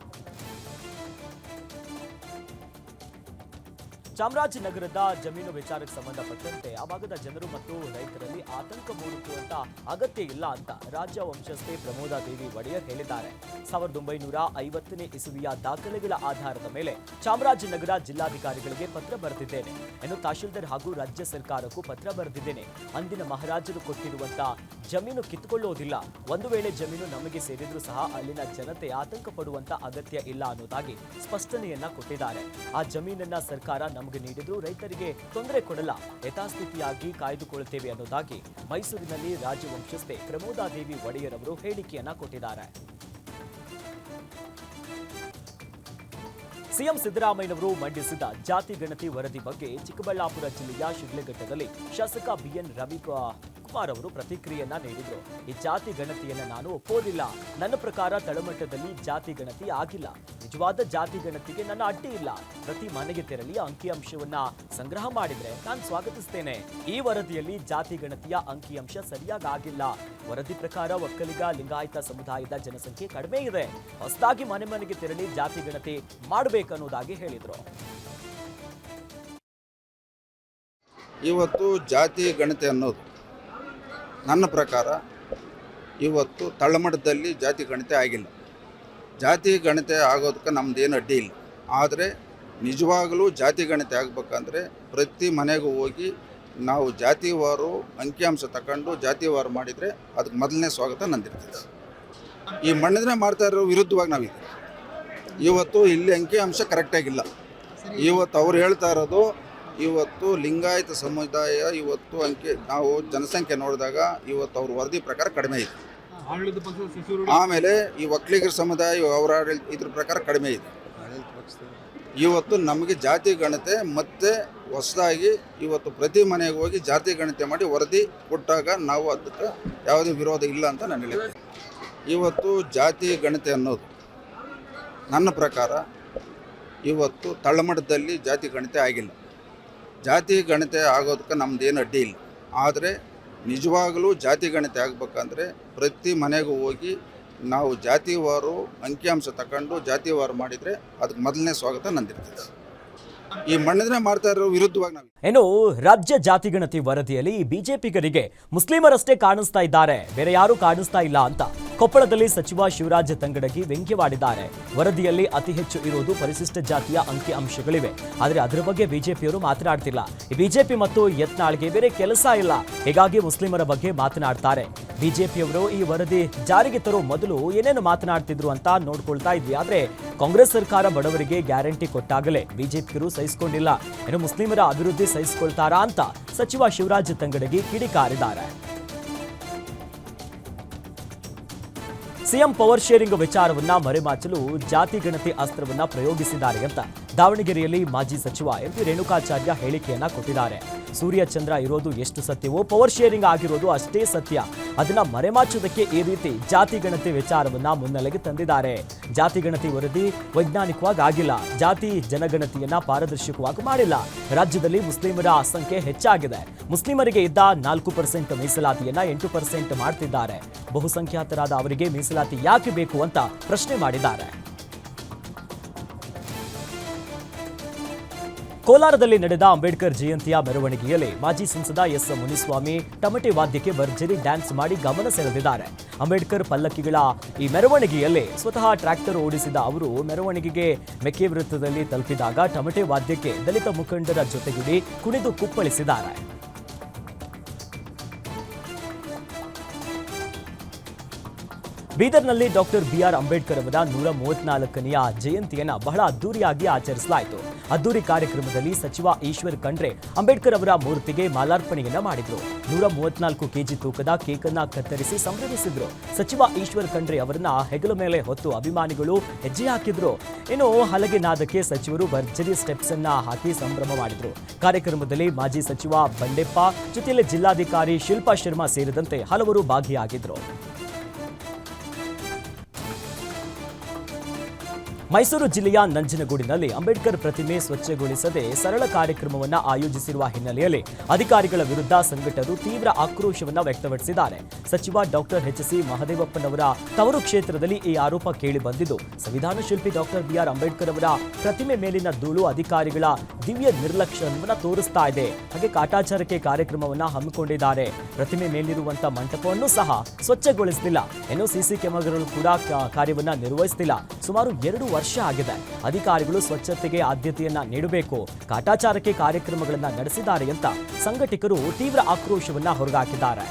ಚಾಮರಾಜನಗರದ ಜಮೀನು ವಿಚಾರಕ್ಕೆ ಸಂಬಂಧಪಟ್ಟಂತೆ ಆ ಭಾಗದ ಜನರು ಮತ್ತು ರೈತರಲ್ಲಿ ಆತಂಕ ಮೂಡಿಸುವಂತ ಅಗತ್ಯ ಇಲ್ಲ ಅಂತ ರಾಜ್ಯ ವಂಶಸ್ಥೆ ಪ್ರಮೋದಾ ದೇವಿ ಒಡೆಯರ್ ಹೇಳಿದ್ದಾರೆ. 1950ನೇ ಇಸುವಿಯ ದಾಖಲೆಗಳ ಆಧಾರದ ಮೇಲೆ ಚಾಮರಾಜನಗರ ಜಿಲ್ಲಾಧಿಕಾರಿಗಳಿಗೆ ಪತ್ರ ಬರೆದಿದ್ದೇನೆ. ಇನ್ನು ತಹಶೀಲ್ದಾರ್ ಹಾಗೂ ರಾಜ್ಯ ಸರ್ಕಾರಕ್ಕೂ ಪತ್ರ ಬರೆದಿದ್ದೇನೆ. ಅಂದಿನ ಮಹಾರಾಜರು ಕೊಟ್ಟಿರುವಂತ ಜಮೀನು ಕಿತ್ತುಕೊಳ್ಳೋದಿಲ್ಲ. ಒಂದು ವೇಳೆ ಜಮೀನು ನಮಗೆ ಸೇರಿದ್ರೂ ಸಹ ಅಲ್ಲಿನ ಜನತೆ ಆತಂಕ ಪಡುವಂತ ಅಗತ್ಯ ಇಲ್ಲ ಅನ್ನೋದಾಗಿ ಸ್ಪಷ್ಟನೆಯನ್ನ ಕೊಟ್ಟಿದ್ದಾರೆ. ಆ ಜಮೀನನ್ನ ಸರ್ಕಾರ ನಮಗೆ ನೀಡಿದ್ರು ರೈತರಿಗೆ ತೊಂದರೆ ಕೊಡಲ್ಲ, ಯಥಾಸ್ಥಿತಿಯಾಗಿ ಕಾಯ್ದುಕೊಳ್ಳುತ್ತೇವೆ ಅನ್ನೋದಾಗಿ ಮೈಸೂರಿನಲ್ಲಿ ರಾಜವಂಶಸ್ಥೆ ಪ್ರಮೋದಾ ದೇವಿ ಒಡೆಯರ್ ಅವರು ಹೇಳಿಕೆಯನ್ನ ಕೊಟ್ಟಿದ್ದಾರೆ. ಸಿಎಂ ಸಿದ್ದರಾಮಯ್ಯನವರು ಮಂಡಿಸಿದ ಜಾತಿ ಗಣತಿ ವರದಿ ಬಗ್ಗೆ ಚಿಕ್ಕಬಳ್ಳಾಪುರ ಜಿಲ್ಲೆಯ ಶಿಡ್ಲಘಟ್ಟದಲ್ಲಿ ಶಾಸಕ ಬಿಎನ್ ರವಿಕುಮಾರ್ ಅವರು ಪ್ರತಿಕ್ರಿಯೆಯನ್ನ ನೀಡಿದರು. ಈ ಜಾತಿ ಗಣತಿಯನ್ನ ನಾನು ಒಪ್ಪೋದಿಲ್ಲ. ನನ್ನ ಪ್ರಕಾರ ತಳಮಟ್ಟದಲ್ಲಿ ಜಾತಿ ಗಣತಿ ಆಗಿಲ್ಲ. ನಿಜವಾದ ಜಾತಿ ಗಣತಿಗೆ ನನ್ನ ಅಡ್ಡಿ ಇಲ್ಲ. ಪ್ರತಿ ಮನೆಗೆ ತೆರಳಿ ಅಂಕಿಅಂಶವನ್ನ ಸಂಗ್ರಹ ಮಾಡಿದ್ರೆ ನಾನು ಸ್ವಾಗತಿಸ್ತೇನೆ. ಈ ವರದಿಯಲ್ಲಿ ಜಾತಿ ಗಣತಿಯ ಅಂಕಿಅಂಶ ಸರಿಯಾಗಿ ಆಗಿಲ್ಲ. ವರದಿ ಪ್ರಕಾರ ಒಕ್ಕಲಿಗ ಲಿಂಗಾಯತ ಸಮುದಾಯದ ಜನಸಂಖ್ಯೆ ಕಡಿಮೆ ಇದೆ. ಹೊಸದಾಗಿ ಮನೆ ಮನೆಗೆ ತೆರಳಿ ಜಾತಿ ಗಣತಿ ಮಾಡಬೇಕನ್ನೋದಾಗಿ ಹೇಳಿದರು. ಇವತ್ತು ಜಾತಿ ಗಣತಿ ಅನ್ನೋದು ನನ್ನ ಪ್ರಕಾರ ಇವತ್ತು ತಳಮಟ್ಟದಲ್ಲಿ ಜಾತಿ ಗಣತಿ ಆಗಿಲ್ಲ. ಜಾತಿ ಗಣತಿ ಆಗೋದಕ್ಕೆ ನಮ್ಮದೇನು ಅಡ್ಡಿ ಇಲ್ಲ. ಆದರೆ ನಿಜವಾಗಲೂ ಜಾತಿ ಗಣತಿ ಆಗಬೇಕಂದ್ರೆ ಪ್ರತಿ ಮನೆಗೂ ಹೋಗಿ ನಾವು ಜಾತಿವಾರು ಅಂಕಿಅಂಶ ತಗೊಂಡು ಜಾತಿವಾರು ಮಾಡಿದರೆ ಅದಕ್ಕೆ ಮೊದಲನೇ ಸ್ವಾಗತ ನಂದಿರ್ತದೆ. ಈ ಮಣ್ಣಿದ್ರೆ ಮಾಡ್ತಾ ಇರೋ ವಿರುದ್ಧವಾಗಿ ನಾವಿದ್ದೀವಿ. ಇವತ್ತು ಇಲ್ಲಿ ಅಂಕಿಅಂಶ ಕರೆಕ್ಟಾಗಿಲ್ಲ. ಇವತ್ತು ಅವ್ರು ಹೇಳ್ತಾ ಇರೋದು ಇವತ್ತು ಲಿಂಗಾಯತ ಸಮುದಾಯ ಇವತ್ತು ನಾವು ಜನಸಂಖ್ಯೆ ನೋಡಿದಾಗ ಇವತ್ತು ಅವ್ರ ವರದಿ ಪ್ರಕಾರ ಕಡಿಮೆ ಇದೆ. ಆಮೇಲೆ ಈ ಒಕ್ಕಲಿಗರ ಸಮುದಾಯ ಅವರ ಇದ್ರ ಪ್ರಕಾರ ಕಡಿಮೆ ಇದೆ. ಇವತ್ತು ನಮಗೆ ಜಾತಿ ಗಣತಿ ಮತ್ತೆ ಹೊಸದಾಗಿ ಇವತ್ತು ಪ್ರತಿ ಮನೆಗೆ ಹೋಗಿ ಜಾತಿ ಗಣತಿ ಮಾಡಿ ವರದಿ ಕೊಟ್ಟಾಗ ನಾವು ಅದಕ್ಕೆ ಯಾವುದೇ ವಿರೋಧ ಇಲ್ಲ ಅಂತ ನಾನು ಹೇಳ್ತೀನಿ. ಇವತ್ತು ಜಾತಿ ಗಣತಿ ಅನ್ನೋದು ನನ್ನ ಪ್ರಕಾರ ಇವತ್ತು ತಳಮಟ್ಟದಲ್ಲಿ ಜಾತಿ ಗಣತಿ ಆಗಿಲ್ಲ. ಜಾತಿ ಗಣತಿ ಆಗೋದಕ್ಕೆ ನಮ್ಮದೇನು ಅಡ್ಡಿ ಇಲ್ಲ. ಆದರೆ ನಿಜವಾಗಲೂ ಜಾತಿ ಗಣತಿ ಆಗಬೇಕಂದ್ರೆ ಪ್ರತಿ ಮನೆಗೂ ಹೋಗಿ ನಾವು ಜಾತಿವಾರು ಅಂಕಿಅಂಶ ತಗೊಂಡು ಜಾತಿವಾರು ಮಾಡಿದರೆ ಅದಕ್ಕೆ ಮೊದಲನೇ ಸ್ವಾಗತ ನಂದಿರ್ತದೆ. ಈ ಮಣ್ಣಿದ್ರೆ ಮಾಡ್ತಾ ಇರೋ ವಿರುದ್ಧವಾಗಿ ನಾವು ಇನ್ನು ರಾಜ್ಯ ಜಾತಿ ಗಣತಿ ವರದಿಯಲ್ಲಿ ಬಿಜೆಪಿಗರಿಗೆ ಮುಸ್ಲಿಮರಷ್ಟೇ ಕಾಣಿಸ್ತಾ ಇದ್ದಾರೆ, ಬೇರೆ ಯಾರೂ ಕಾಣಿಸ್ತಾ ಇಲ್ಲ ಅಂತ ಕೊಪ್ಪಳದಲ್ಲಿ ಸಚಿವ ಶಿವರಾಜ ತಂಗಡಗಿ ವ್ಯಂಗ್ಯವಾಡಿದ್ದಾರೆ. ವರದಿಯಲ್ಲಿ ಅತಿ ಹೆಚ್ಚು ಇರುವುದು ಪರಿಶಿಷ್ಟ ಜಾತಿಯ ಅಂಕಿ ಅಂಶಗಳಿವೆ, ಆದರೆ ಅದರ ಬಗ್ಗೆ ಬಿಜೆಪಿಯವರು ಮಾತನಾಡ್ತಿಲ್ಲ. ಬಿಜೆಪಿ ಮತ್ತು ಯತ್ನಾಳ್ಗೆ ಬೇರೆ ಕೆಲಸ ಇಲ್ಲ, ಹೀಗಾಗಿ ಮುಸ್ಲಿಮರ ಬಗ್ಗೆ ಮಾತನಾಡ್ತಾರೆ. ಬಿಜೆಪಿಯವರು ಈ ವರದಿ ಜಾರಿಗೆ ತರೋ ಮೊದಲು ಏನೇನು ಮಾತನಾಡ್ತಿದ್ರು ಅಂತ ನೋಡ್ಕೊಳ್ತಾ ಇದ್ವಿ. ಆದ್ರೆ ಕಾಂಗ್ರೆಸ್ ಸರ್ಕಾರ ಬಡವರಿಗೆ ಗ್ಯಾರಂಟಿ ಕೊಟ್ಟಾಗಲೇ ಬಿಜೆಪಿಯರು ಸಹಿಸಿಕೊಂಡಿಲ್ಲ. ಇನ್ನು ಮುಸ್ಲಿಮರ ಅಭಿವೃದ್ಧಿ ಸಹಿಸಿಕೊಳ್ತಾರಾ ಅಂತ ಸಚಿವ ಶಿವರಾಜ ತಂಗಡಗಿ ಕಿಡಿಕಾರಿದ್ದಾರೆ. ಸಿಎಂ ಪವರ್ ಶೇರಿಂಗ್ ವಿಚಾರವನ್ನ ಮರೆಮಾಚಲು ಜಾತಿ ಗಣತಿ ಅಸ್ತ್ರವನ್ನ ಪ್ರಯೋಗಿಸಿದ್ದಾರೆ ಅಂತ ದಾವಣಗೆರೆಯಲ್ಲಿ ಮಾಜಿ ಸಚಿವ ಎಂಪಿ ರೇಣುಕಾಚಾರ್ಯ ಹೇಳಿಕೆಯನ್ನ ಕೊಟ್ಟಿದ್ದಾರೆ. ಸೂರ್ಯ ಚಂದ್ರ ಇರೋದು ಎಷ್ಟು ಸತ್ಯವೋ ಪವರ್ ಶೇರಿಂಗ್ ಆಗಿರೋದು ಅಷ್ಟೇ ಸತ್ಯ. ಅದನ್ನ ಮರೆಮಾಚೋದಕ್ಕೆ ಈ ರೀತಿ ಜಾತಿ ಗಣತಿ ವಿಚಾರವನ್ನ ಮುನ್ನೆಲೆಗೆ ತಂದಿದ್ದಾರೆ. ಜಾತಿ ಗಣತಿ ವರದಿ ವೈಜ್ಞಾನಿಕವಾಗಿ ಆಗಿಲ್ಲ. ಜಾತಿ ಜನಗಣತಿಯನ್ನ ಪಾರದರ್ಶಕವಾಗಿ ಮಾಡಿಲ್ಲ. ರಾಜ್ಯದಲ್ಲಿ ಮುಸ್ಲಿಮರ ಸಂಖ್ಯೆ ಹೆಚ್ಚಾಗಿದೆ. ಮುಸ್ಲಿಮರಿಗೆ ಇದ್ದ 4% ಮೀಸಲಾತಿಯನ್ನ 8% ಮಾಡ್ತಿದ್ದಾರೆ. ಬಹುಸಂಖ್ಯಾತರಾದ ಅವರಿಗೆ ಮೀಸಲಾತಿ ಯಾಕೆ ಬೇಕು ಅಂತ ಪ್ರಶ್ನೆ ಮಾಡಿದ್ದಾರೆ. ಕೋಲಾರದಲ್ಲಿ ನಡೆದ ಅಂಬೇಡ್ಕರ್ ಜಯಂತಿಯ ಮೆರವಣಿಗೆಯಲ್ಲಿ ಮಾಜಿ ಸಂಸದ ಎಸ್ ಮುನಿಸ್ವಾಮಿ ಟಮಟೆ ವಾದ್ಯಕ್ಕೆ ಭರ್ಜರಿ ಡ್ಯಾನ್ಸ್ ಮಾಡಿ ಗಮನ ಸೆಳೆದಿದ್ದಾರೆ. ಅಂಬೇಡ್ಕರ್ ಪಲ್ಲಕ್ಕಿಗಳ ಈ ಮೆರವಣಿಗೆಯಲ್ಲಿ ಸ್ವತಃ ಟ್ರ್ಯಾಕ್ಟರ್ ಓಡಿಸಿದ ಅವರು ಮೆರವಣಿಗೆಗೆ ಮೆಕ್ಕೆ ವೃತ್ತದಲ್ಲಿ ತಲುಪಿದಾಗ ಟಮಟೆ ವಾದ್ಯಕ್ಕೆ ದಲಿತ ಮುಖಂಡರ ಜೊತೆಗೂಡಿ ಕುಣಿದು ಕುಪ್ಪಳಿಸಿದ್ದಾರೆ. ಬೀದರ್ನಲ್ಲಿ ಡಾಕ್ಟರ್ ಬಿಆರ್ ಅಂಬೇಡ್ಕರ್ ಅವರ 134ನೆಯ ಜಯಂತಿಯನ್ನು ಬಹಳ ಅದ್ದೂರಿಯಾಗಿ ಆಚರಿಸಲಾಯಿತು. ಅದ್ದೂರಿ ಕಾರ್ಯಕ್ರಮದಲ್ಲಿ ಸಚಿವ ಈಶ್ವರ್ ಖಂಡ್ರೆ ಅಂಬೇಡ್ಕರ್ ಅವರ ಮೂರ್ತಿಗೆ ಮಾಲಾರ್ಪಣೆಯನ್ನ ಮಾಡಿದ್ರು. 134 ಕೆಜಿ ತೂಕದ ಕೇಕ್ ಅನ್ನ ಕತ್ತರಿಸಿ ಸಂಭ್ರಮಿಸಿದ್ರು. ಸಚಿವ ಈಶ್ವರ್ ಖಂಡ್ರೆ ಅವರನ್ನ ಹೆಗಲ ಮೇಲೆ ಹೊತ್ತು ಅಭಿಮಾನಿಗಳು ಹೆಜ್ಜೆ ಹಾಕಿದ್ರು. ಇನ್ನು ಹಲಗೆ ನಾದಕ್ಕೆ ಸಚಿವರು ಭರ್ಜರಿ ಸ್ಟೆಪ್ಸ್ ಅನ್ನ ಹಾಕಿ ಸಂಭ್ರಮ ಮಾಡಿದ್ರು. ಕಾರ್ಯಕ್ರಮದಲ್ಲಿ ಮಾಜಿ ಸಚಿವ ಬಂಡೆಪ್ಪ, ಜೊತೆಯಲ್ಲಿ ಜಿಲ್ಲಾಧಿಕಾರಿ ಶಿಲ್ಪಾ ಶರ್ಮಾ ಸೇರಿದಂತೆ ಹಲವರು ಭಾಗಿಯಾಗಿದ್ರು. ಮೈಸೂರು ಜಿಲ್ಲೆಯ ನಂಜನಗೂಡಿನಲ್ಲಿ ಅಂಬೇಡ್ಕರ್ ಪ್ರತಿಮೆ ಸ್ವಚ್ಛಗೊಳಿಸದೆ ಸರಳ ಕಾರ್ಯಕ್ರಮವನ್ನು ಆಯೋಜಿಸಿರುವ ಹಿನ್ನೆಲೆಯಲ್ಲಿ ಅಧಿಕಾರಿಗಳ ವಿರುದ್ಧ ಸಂಘಟಕರು ತೀವ್ರ ಆಕ್ರೋಶವನ್ನು ವ್ಯಕ್ತಪಡಿಸಿದ್ದಾರೆ. ಸಚಿವ ಡಾಕ್ಟರ್ ಎಚ್.ಸಿ. ಮಹದೇವಪ್ಪನವರ ತವರು ಕ್ಷೇತ್ರದಲ್ಲಿ ಈ ಆರೋಪ ಕೇಳಿ ಬಂದಿದ್ದು, ಸಂವಿಧಾನ ಶಿಲ್ಪಿ ಡಾಕ್ಟರ್ ಬಿಆರ್ ಅಂಬೇಡ್ಕರ್ ಅವರ ಪ್ರತಿಮೆ ಮೇಲಿನ ಧೂಳು ಅಧಿಕಾರಿಗಳ ದಿವ್ಯ ನಿರ್ಲಕ್ಷ್ಯವನ್ನು ತೋರಿಸ್ತಾ ಇದೆ. ಹಾಗೆ ಕಾಟಾಚಾರಕ್ಕೆ ಕಾರ್ಯಕ್ರಮವನ್ನು ಹಮ್ಮಿಕೊಂಡಿದ್ದಾರೆ. ಪ್ರತಿಮೆ ಮೇಲಿರುವಂತಹ ಮಂಟಪವನ್ನು ಸಹ ಸ್ವಚ್ಛಗೊಳಿಸಲಿಲ್ಲ. ಇನ್ನು ಸಿಸಿ ಕ್ಯಾಮೆರಾಗಳು ಕೂಡ ಕಾರ್ಯವನ್ನ ನಿರ್ವಹಿಸುತ್ತಿಲ್ಲ. ಸುಮಾರು 2 ವರ್ಷ ಆಗಿದೆ. ಅಧಿಕಾರಿಗಳು ಸ್ವಚ್ಛತೆಗೆ ಆದ್ಯತೆಯನ್ನ ನೀಡಬೇಕು, ಕಾಟಾಚಾರಕ್ಕೆ ಕಾರ್ಯಕ್ರಮಗಳನ್ನ ನಡೆಸಿದ್ದಾರೆ ಅಂತ ಸಂಘಟಕರು ತೀವ್ರ ಆಕ್ರೋಶವನ್ನ ಹೊರಹಾಕಿದ್ದಾರೆ.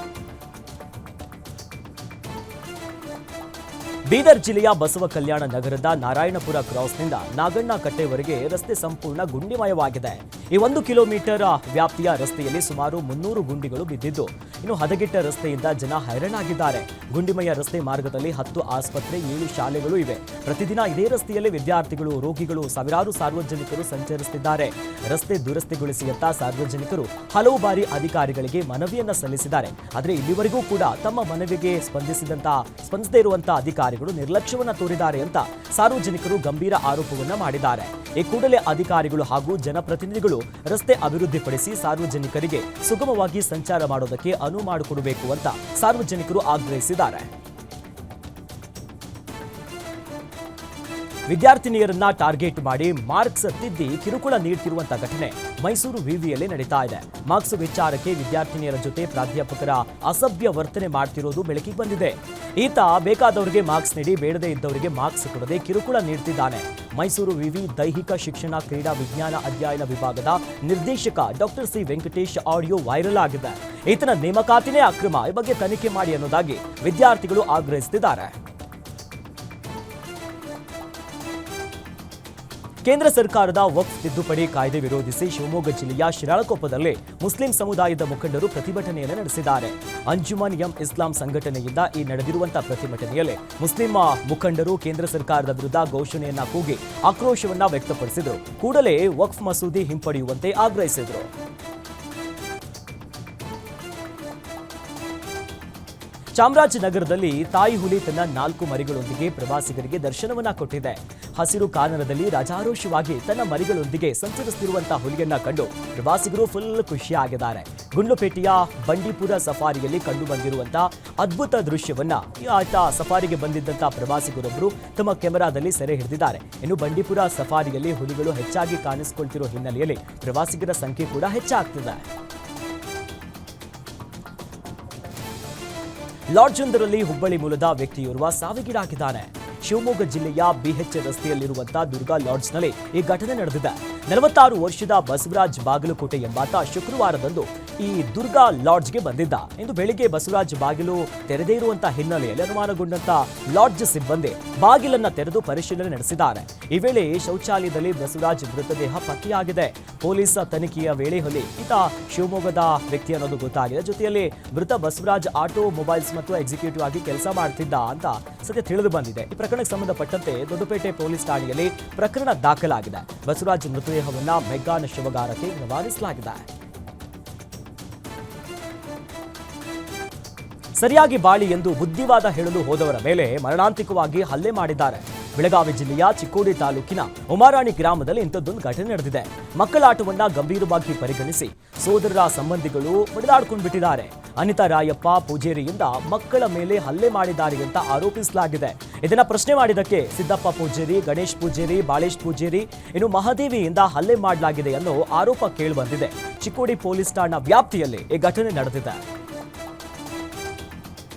ಬೀದರ್ ಜಿಲ್ಲೆಯ ಬಸವ ಕಲ್ಯಾಣ ನಗರದ ನಾರಾಯಣಪುರ ಕ್ರಾಸ್ನಿಂದ ನಾಗಣ್ಣ ಕಟ್ಟೆವರೆಗೆ ರಸ್ತೆ ಸಂಪೂರ್ಣ ಗುಂಡಿಮಯವಾಗಿದೆ. ಈ 1 ಕಿಲೋಮೀಟರ್ ವ್ಯಾಪ್ತಿಯ ರಸ್ತೆಯಲ್ಲಿ ಸುಮಾರು 300 ಗುಂಡಿಗಳು ಬಿದ್ದಿದ್ದು, ಇನ್ನು ಹದಗೆಟ್ಟ ರಸ್ತೆಯಿಂದ ಜನ ಹೈರಾಣಾಗಿದ್ದಾರೆ. ಗುಂಡಿಮಯ ರಸ್ತೆ ಮಾರ್ಗದಲ್ಲಿ 10 ಆಸ್ಪತ್ರೆ, 7 ಶಾಲೆಗಳು ಇವೆ. ಪ್ರತಿದಿನ ಇದೇ ರಸ್ತೆಯಲ್ಲಿ ವಿದ್ಯಾರ್ಥಿಗಳು, ರೋಗಿಗಳು, ಸಾವಿರಾರು ಸಾರ್ವಜನಿಕರು ಸಂಚರಿಸುತ್ತಿದ್ದಾರೆ. ರಸ್ತೆ ದುರಸ್ತಿಗೊಳಿಸಿ ಅಂತ ಸಾರ್ವಜನಿಕರು ಹಲವು ಬಾರಿ ಅಧಿಕಾರಿಗಳಿಗೆ ಮನವಿಯನ್ನ ಸಲ್ಲಿಸಿದ್ದಾರೆ. ಆದರೆ ಇಲ್ಲಿವರೆಗೂ ಕೂಡ ತಮ್ಮ ಮನವಿಗೆ ಸ್ಪಂದಿಸದೇ ಇರುವಂತಹ ಅಧಿಕಾರಿಗಳು ನಿರ್ಲಕ್ಷ್ಯವನ್ನ ತೋರಿದ್ದಾರೆ ಅಂತ ಸಾರ್ವಜನಿಕರು ಗಂಭೀರ ಆರೋಪವನ್ನ ಮಾಡಿದ್ದಾರೆ. ಈ ಕೂಡಲೇ ಅಧಿಕಾರಿಗಳು ಹಾಗೂ ಜನಪ್ರತಿನಿಧಿಗಳು ರಸ್ತೆ ಅಭಿವೃದ್ಧಿಪಡಿಸಿ ಸಾರ್ವಜನಿಕರಿಗೆ ಸುಗಮವಾಗಿ ಸಂಚಾರ ಮಾಡೋದಕ್ಕೆ ಅನುವು ಮಾಡಿಕೊಡಬೇಕು ಅಂತ ಸಾರ್ವಜನಿಕರು ಆಗ್ರಹಿಸಿದ್ದಾರೆ. ವಿದ್ಯಾರ್ಥಿನಿಯರನ್ನ ಟಾರ್ಗೆಟ್ ಮಾಡಿ ಮಾರ್ಕ್ಸ್ ತಿದ್ದಿ ಕಿರುಕುಳ ನೀಡುತ್ತಿರುವಂತಹ ಘಟನೆ ಮೈಸೂರು ವಿವಿಯಲ್ಲಿ ನಡೀತಾ ಇದೆ. ಮಾರ್ಕ್ಸ್ ವಿಚಾರಕ್ಕೆ ವಿದ್ಯಾರ್ಥಿನಿಯರ ಜೊತೆ ಪ್ರಾಧ್ಯಾಪಕರ ಅಸಭ್ಯ ವರ್ತನೆ ಮಾಡ್ತಿರೋದು ಬೆಳಕಿಗೆ ಬಂದಿದೆ. ಈತ ಬೇಕಾದವರಿಗೆ ಮಾರ್ಕ್ಸ್ ನೀಡಿ ಬೇಡದೇ ಇದ್ದವರಿಗೆ ಮಾರ್ಕ್ಸ್ ಕೊಡದೆ ಕಿರುಕುಳ ನೀಡುತ್ತಿದ್ದಾನೆ. ಮೈಸೂರು ವಿವಿ ದೈಹಿಕ ಶಿಕ್ಷಣ ಕ್ರೀಡಾ ವಿಜ್ಞಾನ ಅಧ್ಯಯನ ವಿಭಾಗದ ನಿರ್ದೇಶಕ doctor C Venkatesh audio viral ಆಗಿದೆ. ಈತನ ನೇಮಕಾತಿನೇ ಅಕ್ರಮ, ಈ ಬಗ್ಗೆ ತನಿಖೆ ಮಾಡಿ ಅನ್ನೋದಾಗಿ ವಿದ್ಯಾರ್ಥಿಗಳು ಆಗ್ರಹಿಸುತ್ತಿದ್ದಾರೆ. ಕೇಂದ್ರ ಸರ್ಕಾರದ ವಕ್ಫ್ ತಿದ್ದುಪಡಿ ಕಾಯ್ದೆ ವಿರೋಧಿಸಿ ಶಿವಮೊಗ್ಗ ಜಿಲ್ಲೆಯ ಶಿರಾಳಕೊಪ್ಪದಲ್ಲಿ ಮುಸ್ಲಿಂ ಸಮುದಾಯದ ಮುಖಂಡರು ಪ್ರತಿಭಟನೆಯನ್ನು ನಡೆಸಿದ್ದಾರೆ. ಅಂಜುಮನ್ ಎಂ ಇಸ್ಲಾಂ ಸಂಘಟನೆಯಿಂದ ಈ ನಡೆದಿರುವಂತಹ ಪ್ರತಿಭಟನೆಯಲ್ಲಿ ಮುಸ್ಲಿಂ ಮುಖಂಡರು ಕೇಂದ್ರ ಸರ್ಕಾರದ ವಿರುದ್ಧ ಘೋಷಣೆಯನ್ನ ಕೂಗಿ ಆಕ್ರೋಶವನ್ನ ವ್ಯಕ್ತಪಡಿಸಿದರು. ಕೂಡಲೇ ವಕ್ಫ್ ಮಸೂದೆ ಹಿಂಪಡೆಯುವಂತೆ ಆಗ್ರಹಿಸಿದರು. ಚಾಮರಾಜನಗರದಲ್ಲಿ ತಾಯಿ ಹುಲಿ ತನ್ನ 4 ಮರಿಗಳೊಂದಿಗೆ ಪ್ರವಾಸಿಗರಿಗೆ ದರ್ಶನವನ್ನ ಕೊಟ್ಟಿದೆ. ಹಸಿರು ಕಾನನದಲ್ಲಿ ರಾಜಾರೋಷವಾಗಿ ತನ್ನ ಮರಿಗಳೊಂದಿಗೆ ಸಂಚರಿಸುತ್ತಿರುವಂತಹ ಹುಲಿಯನ್ನ ಕಂಡು ಪ್ರವಾಸಿಗರು ಫುಲ್ ಖುಷಿಯಾಗಿದ್ದಾರೆ. ಗುಂಡ್ಲುಪೇಟೆಯ ಬಂಡೀಪುರ ಸಫಾರಿಯಲ್ಲಿ ಕಂಡು ಬಂದಿರುವಂತಹ ಅದ್ಭುತ ದೃಶ್ಯವನ್ನ ಸಫಾರಿಗೆ ಬಂದಿದ್ದಂತಹ ಪ್ರವಾಸಿಗರೊಬ್ಬರು ತಮ್ಮ ಕೆಮೆರಾದಲ್ಲಿ ಸೆರೆ ಹಿಡಿದಿದ್ದಾರೆ. ಇನ್ನು ಬಂಡೀಪುರ ಸಫಾರಿಯಲ್ಲಿ ಹುಲಿಗಳು ಹೆಚ್ಚಾಗಿ ಕಾಣಿಸಿಕೊಳ್ತಿರೋ ಹಿನ್ನೆಲೆಯಲ್ಲಿ ಪ್ರವಾಸಿಗರ ಸಂಖ್ಯೆ ಕೂಡ ಹೆಚ್ಚಾಗ್ತಿದೆ. ಲಾಡ್ಜೊಂದರಲ್ಲಿ ಹುಬ್ಬಳ್ಳಿ ಮೂಲದ ವ್ಯಕ್ತಿಯೋರ್ವ ಸಾವಿಗೀಡಾಗಿದ್ದಾನೆ. ಶಿವಮೊಗ್ಗ ಜಿಲ್ಲೆಯ ಬಿಎಚ್ ರಸ್ತೆಯಲ್ಲಿರುವಂತಹ ದುರ್ಗಾ ಲಾಡ್ಜ್ನಲ್ಲಿ ಈ ಘಟನೆ ನಡೆದಿದೆ. 46 ವರ್ಷದ ಬಸವರಾಜ್ ಬಾಗಲಕೋಟೆ ಎಂಬಾತ ಶುಕ್ರವಾರದಂದು ಈ ದುರ್ಗಾ ಲಾಡ್ಜ್ಗೆ ಬಂದಿದ್ದ. ಇಂದು ಬೆಳಿಗ್ಗೆ ಬಸವರಾಜ್ ಬಾಗಿಲು ತೆರೆದೇ ಇರುವಂತಹ ಹಿನ್ನೆಲೆಯಲ್ಲಿ ಅನುಮಾನಗೊಂಡಂತ ಲಾಡ್ಜ್ ಸಿಬ್ಬಂದಿ ಬಾಗಿಲನ್ನ ತೆರೆದು ಪರಿಶೀಲನೆ ನಡೆಸಿದ್ದಾರೆ. ಈ ವೇಳೆ ಶೌಚಾಲಯದಲ್ಲಿ ಬಸವರಾಜ್ ಮೃತದೇಹ ಪತ್ತೆಯಾಗಿದೆ. ಪೊಲೀಸ್ ತನಿಖೆಯ ವೇಳೆ ಈತ ಶಿವಮೊಗ್ಗದ ವ್ಯಕ್ತಿ ಅನ್ನೋದು ಗೊತ್ತಾಗಿದೆ. ಜೊತೆಯಲ್ಲಿ ಮೃತ ಬಸವರಾಜ್ ಆಟೋ ಮೊಬೈಲ್ಸ್ ಮತ್ತು ಎಕ್ಸಿಕ್ಯೂಟಿವ್ ಆಗಿ ಕೆಲಸ ಮಾಡ್ತಿದ್ದ ಅಂತ ಸದ್ಯ ತಿಳಿದು ಬಂದಿದೆ. ಈ ಪ್ರಕರಣಕ್ಕೆ ಸಂಬಂಧಪಟ್ಟಂತೆ ದೊಡ್ಡಪೇಟೆ ಪೊಲೀಸ್ ಠಾಣೆಯಲ್ಲಿ ಪ್ರಕರಣ ದಾಖಲಾಗಿದೆ. ಬಸವರಾಜ್ ಮೃತದೇಹವನ್ನ ಮೆಗ್ಗಾನ್ ಶವಗಾರಕ್ಕೆ ರವಾನಿಸಲಾಗಿದೆ. ಸರಿಯಾಗಿ ಬಾಳಿ ಎಂದು ಬುದ್ಧಿವಾದ ಹೇಳಲು ಹೋದವರ ಮೇಲೆ ಮರಣಾಂತಿಕವಾಗಿ ಹಲ್ಲೆ ಮಾಡಿದ್ದಾರೆ. ಬೆಳಗಾವಿ ಜಿಲ್ಲೆಯ ಚಿಕ್ಕೋಡಿ ತಾಲೂಕಿನ ಉಮಾರಾಣಿ ಗ್ರಾಮದಲ್ಲಿ ಇಂಥದ್ದೊಂದು ಘಟನೆ ನಡೆದಿದೆ. ಮಕ್ಕಳ ಆಟವನ್ನ ಗಂಭೀರವಾಗಿ ಪರಿಗಣಿಸಿ ಸೋದರರ ಸಂಬಂಧಿಗಳು ಹೊಡೆದಾಡ್ಕೊಂಡು ಬಿಟ್ಟಿದ್ದಾರೆ. ಅನಿತಾ ರಾಯಪ್ಪ ಪೂಜೇರಿಯಿಂದ ಮಕ್ಕಳ ಮೇಲೆ ಹಲ್ಲೆ ಮಾಡಿದ್ದಾರೆ ಅಂತ ಆರೋಪಿಸಲಾಗಿದೆ. ಇದನ್ನ ಪ್ರಶ್ನೆ ಮಾಡಿದಕ್ಕೆ ಸಿದ್ದಪ್ಪ ಪೂಜೇರಿ, ಗಣೇಶ್ ಪೂಜೇರಿ, ಬಾಳೇಶ್ ಪೂಜೇರಿ, ಇನ್ನು ಮಹಾದೇವಿಯಿಂದ ಹಲ್ಲೆ ಮಾಡಲಾಗಿದೆ ಅನ್ನೋ ಆರೋಪ ಕೇಳಿಬಂದಿದೆ. ಚಿಕ್ಕೋಡಿ ಪೊಲೀಸ್ ಠಾಣಾ ವ್ಯಾಪ್ತಿಯಲ್ಲಿ ಈ ಘಟನೆ ನಡೆದಿದೆ.